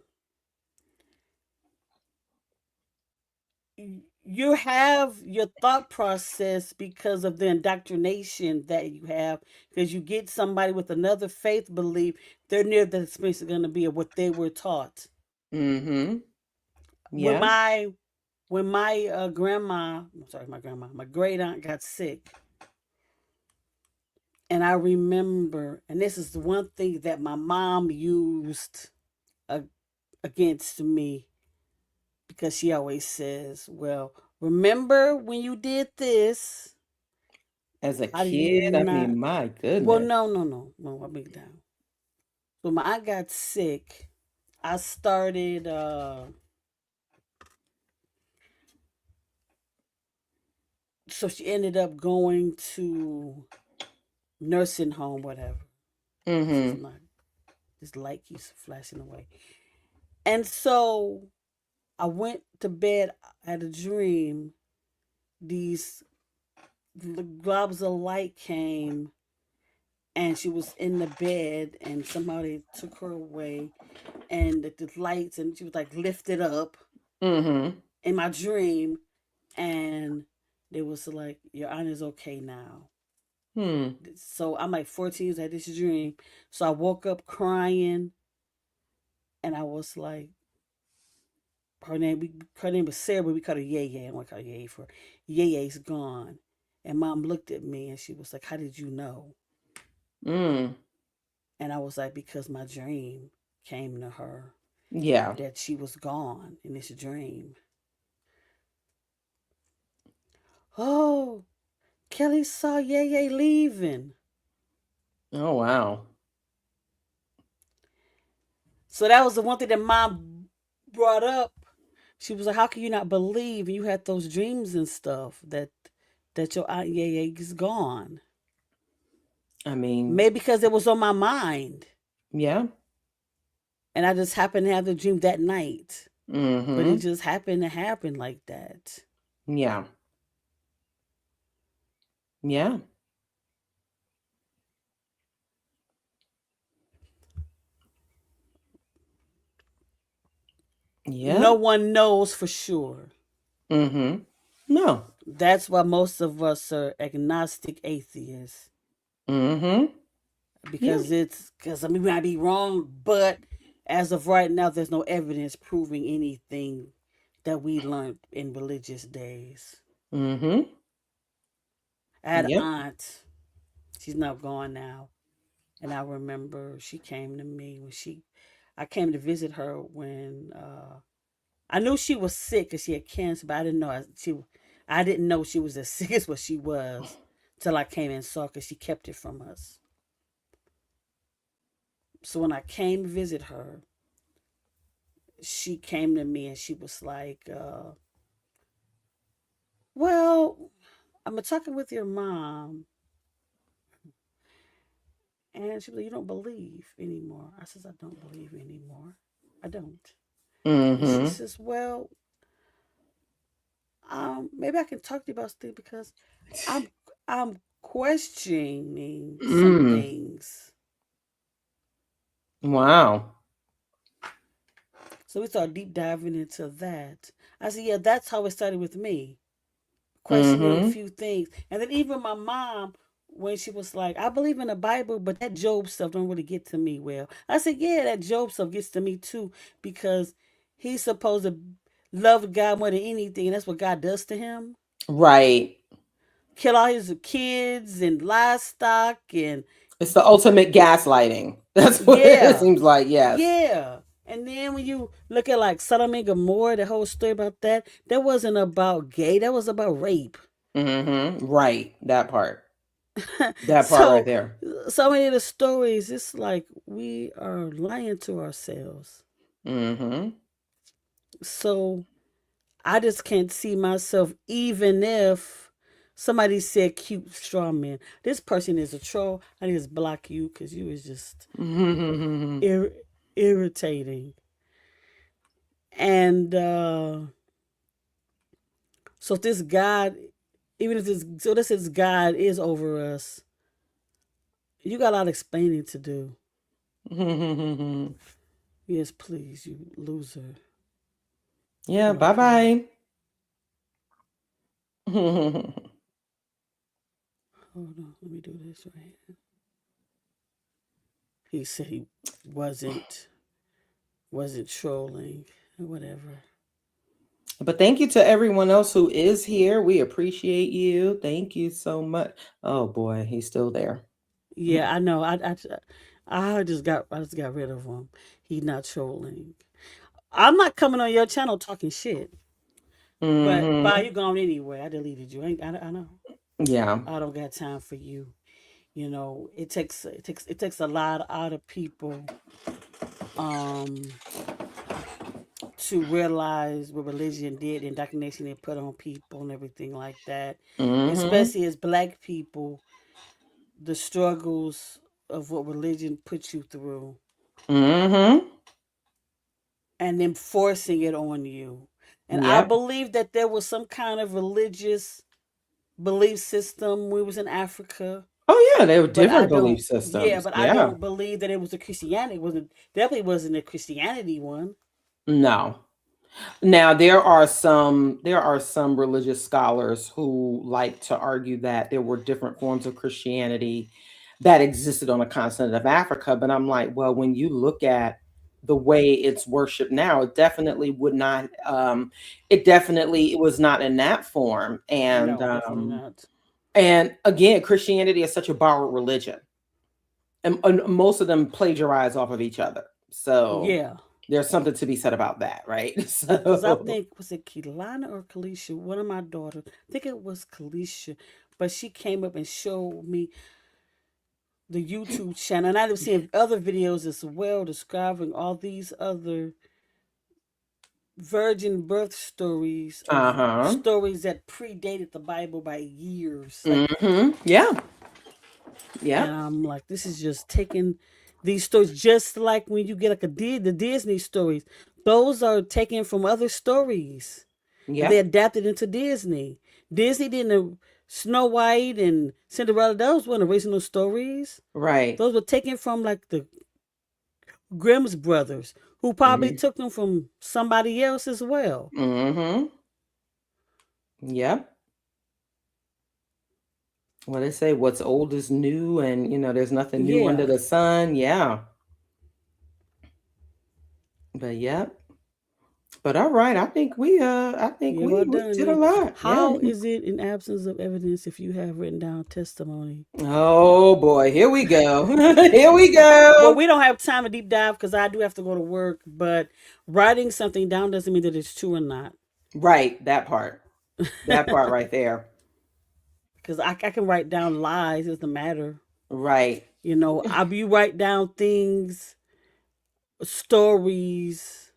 You have your thought process because of the indoctrination that you have. Because you get somebody with another faith belief, their near-death experience is gonna be of what they were taught. Mm-hmm. Yeah. When my my great aunt got sick, and I remember, and this is the one thing that my mom used against me, because she always says, well, remember when you did this? As a How do you kid, I not? mean, my goodness. Well, no. I'll break down. When I got sick, I started. So she ended up going to nursing home, whatever. Mm-hmm. This light keeps flashing away. And so I went to bed. I had a dream. These globs of light came, and she was in the bed, and somehow they took her away, and the lights, and she was like lifted up Mm-hmm. in my dream, and they was like, "Your aunt is okay now." Hmm. So I'm like 14 years, I had this dream. So I woke up crying, and I was like, her name was Sarah, but we called her Yay. I want to call her Yay for Yay's gone. And mom looked at me and she was like, "How did you know?" Mm. And I was like, "Because my dream came to her Yeah. that she was gone in this dream." Oh, Kelly saw Yay leaving. Oh, wow. So that was the one thing that mom brought up. She was like, "How can you not believe you had those dreams and stuff that your aunt Yay is gone?" I mean, Maybe because it was on my mind, yeah. and I just happened to have the dream that night. But it Mm-hmm. just happened to happen like that. Yeah. Yeah. No Yeah. one knows for sure. Mm-hmm. No. That's why most of us are agnostic atheists. Mm-hmm. Yeah. Because I mean, we might be wrong, but as of right now, there's no evidence proving anything that we learned in religious days. Mm-hmm. I had an Yep. aunt. She's not gone now. And I remember she came to me I came to visit her when I knew she was sick because she had cancer, but I didn't know she was as sick as what she was till I came and saw because she kept it from us. So when I came to visit her, she came to me and she was like, "Well, I'm talking with your mom," and she was like, "You don't believe anymore." I says, "I don't believe anymore. I don't." And she Mm-hmm. says, "Well, maybe I can talk to you about this because I'm I'm questioning some Mm. things." Wow. So we started deep diving into that. I said, "Yeah, that's how it started with me, questioning a Mm-hmm. few things." And then even my mom, when she was like, "I believe in the Bible, but that Job stuff don't really get to me well." I said, "Yeah, that Job stuff gets to me too because he's supposed to love God more than anything, and that's what God does to him. Right. Kill all his kids and livestock and It's the ultimate gaslighting. That's what it yeah, seems like. Yes. yeah." And then when you look at like Sodom and Gomorrah, the whole story about that wasn't about gay. That was about rape. Mm-hmm. Right. That part. That part right So, there. so many of the stories, it's like we are lying to ourselves. Mm-hmm. So I just can't see myself, even if somebody said cute straw man. This person is a troll. I just block you because you is just Mm-hmm. ir- irritating. And so if this God, even if this God is over us, you got a lot of explaining to do. Yes, please, you loser. Yeah. Okay. Bye-bye. Hold on, let me do this right. He said he wasn't wasn't trolling or whatever. But thank you to everyone else who is here. We appreciate you. Thank you so much. Oh boy, he's still there. Yeah, I know. I just got rid of him. He's not trolling. I'm not coming on your channel talking shit. But Mm-hmm. by you gone anyway. I deleted you. I know. Yeah. I don't got time for you. You know, it takes a lot out of people um to realize what religion did, indoctrination they put on people and everything like that. Mm-hmm. Especially as black people, the struggles of what religion puts you through Mm-hmm. and then forcing it on you. And I Yep. believe that there was some kind of religious belief system when we was in Africa. Oh yeah, they were But I different belief don't, yeah, systems. but I Yeah. don't believe that it was a Christianity. It wasn't, definitely wasn't a Christianity one. No. Now there are some religious scholars who like to argue that there were different forms of Christianity that existed on the continent of Africa, but I'm like, well, when you look at the way it's worshipped now, it definitely would not it was not in that form. No, definitely not. And again, Christianity is such a borrowed religion. And most of them plagiarize off of each other. So Yeah. there's something to be said about that, right? Because I So think, was it Kelana or Kalisha? One of my daughters, I think it was Kalisha, but she came up and showed me the YouTube channel. And I've seen other videos as well describing all these other virgin birth stories of uh-huh. stories that predated the Bible by years. Like, Mm-hmm. Yeah. and Yep. I'm like, this is just taking these stories, just like when you get like the Disney stories. Those are taken from other stories, and they Yep. adapted into Disney. Disney didn't. Snow White and Cinderella, those weren't original stories. Right. Those were taken from like the Grimm's brothers, who probably took them from somebody else as well. Mm-hmm. Yep. Well, they say what's old is new, and there's nothing new under Yeah, the sun. Yeah. But yep. But all right, I think yeah, well we done. did a Then, lot. Yeah. how is it in absence of evidence if you have written down testimony? Oh boy, here we go. Here we Well, go. we don't have time to deep dive because I do have to go to work. But writing something down doesn't mean that it's true or not. Right, that part. That part right there. Because I can write down lies. It doesn't matter. Right. You know, you write down things, stories.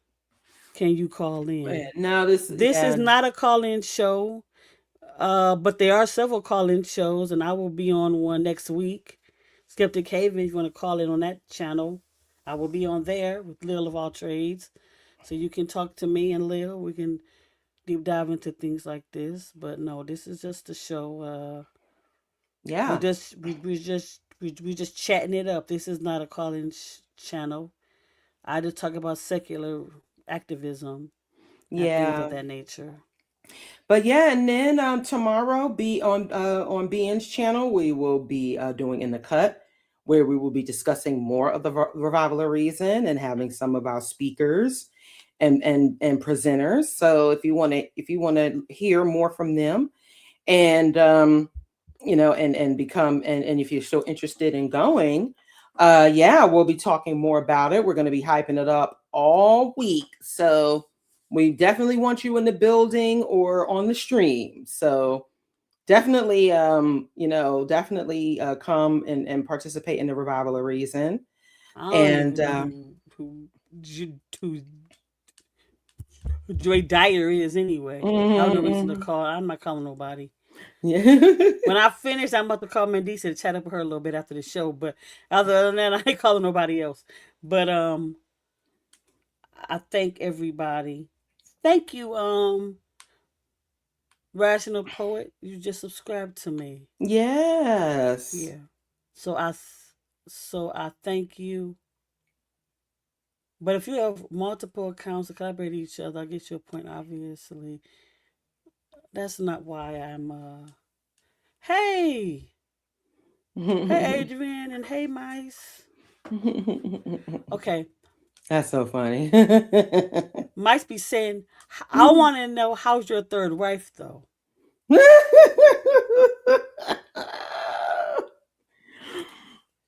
Can you call in? Now this, This is yeah. not a call-in show, but there are several call-in shows, and I will be on one next week. Skeptic Haven, if you want to call in on that channel, I will be on there with Lil of all trades, so you can talk to me and Lil. We can deep dive into things like this. But no, this is just a show. Yeah. We just chatting it up. This is not a call-in channel. I just talk about secular activism and things of Yeah. that nature. But yeah, and then tomorrow be on BN's channel, we will be doing In the Cut, where we will be discussing more of the Revival of Reason and having some of our speakers and presenters. So if you want to hear more from them, and and become, and if you're still interested in going, yeah, we'll be talking more about it. We're going to be hyping it up all week, so we definitely want you in the building or on the stream. So definitely definitely come and participate in the Revival of Reason. I don't And even know who Joy Dyer is anyway. I have no reason to mhm, call. I'm not calling nobody. yeah. When I finish, I'm about to call Mandisa to chat up with her a little bit after the show. But other than that, I ain't calling nobody else. But I thank everybody. Thank you, Rational Poet. You just subscribed to me. Yes. Yeah. So I thank you. But if you have multiple accounts that collaborate with each other, I get your point. Obviously, that's not why I'm. Hey, hey, Adrian, and hey, Mice. Okay, That's so funny. Mice be saying, I want to know how's your third wife though.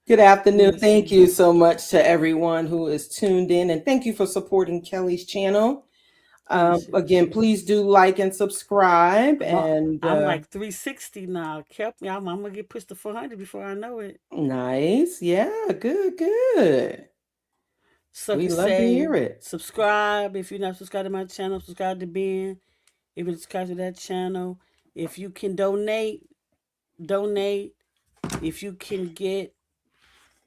Good afternoon. Thank Listen, you so much to everyone who is tuned in, and thank you for supporting Kellie's channel. Again, please do like and subscribe. And I'm like 360 now. Kept me. I'm gonna get pushed to 400 before I know it. nice. Yeah, good. So We love to hear it. Subscribe if you're not subscribed to my channel. Subscribe to Ben. If you subscribe to that channel, if you can donate. If you can get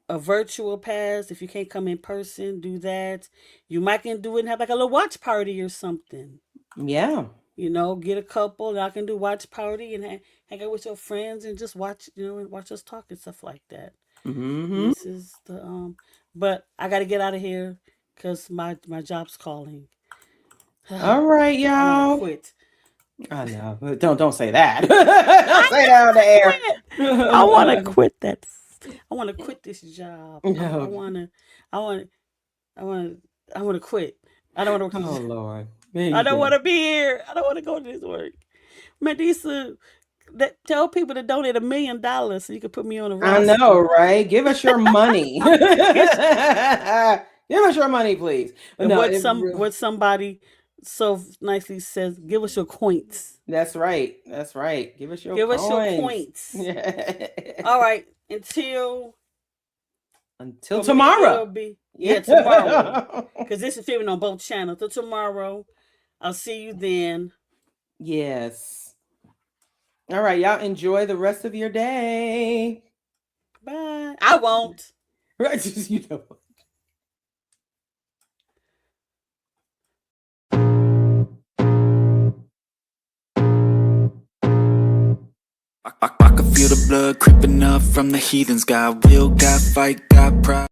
a virtual pass, if you can't come in person, do that. You might can do it and have like a little watch party or something. Yeah. You know, get a couple. Y'all can do watch party and hang out with your friends and just watch. You know, and watch us talk and stuff like that. Mm-hmm. This is the But I got to get out of here because my job's calling. All right, I y'all. want to quit. I know. Don't say that. Don't say that on the air. I want to quit that. I want to quit this job. No. I want to quit. I don't want to. Oh Lord. I don't want to be here. I don't want to go to this work. Mandisa, tell people to donate $1 million so you can put me on the roster. I know, right? Give us your money. Give us your money, please. And what somebody so nicely says, give us your coins. That's right. Give us your coins. All right. Until tomorrow. Tomorrow. Because this is filming on both channels. Till tomorrow. I'll see you then. Yes. All right, y'all enjoy the rest of your day. Bye. I won't. Right, you know. I can feel the blood creeping up from the heathens. Got will, got fight, got pride.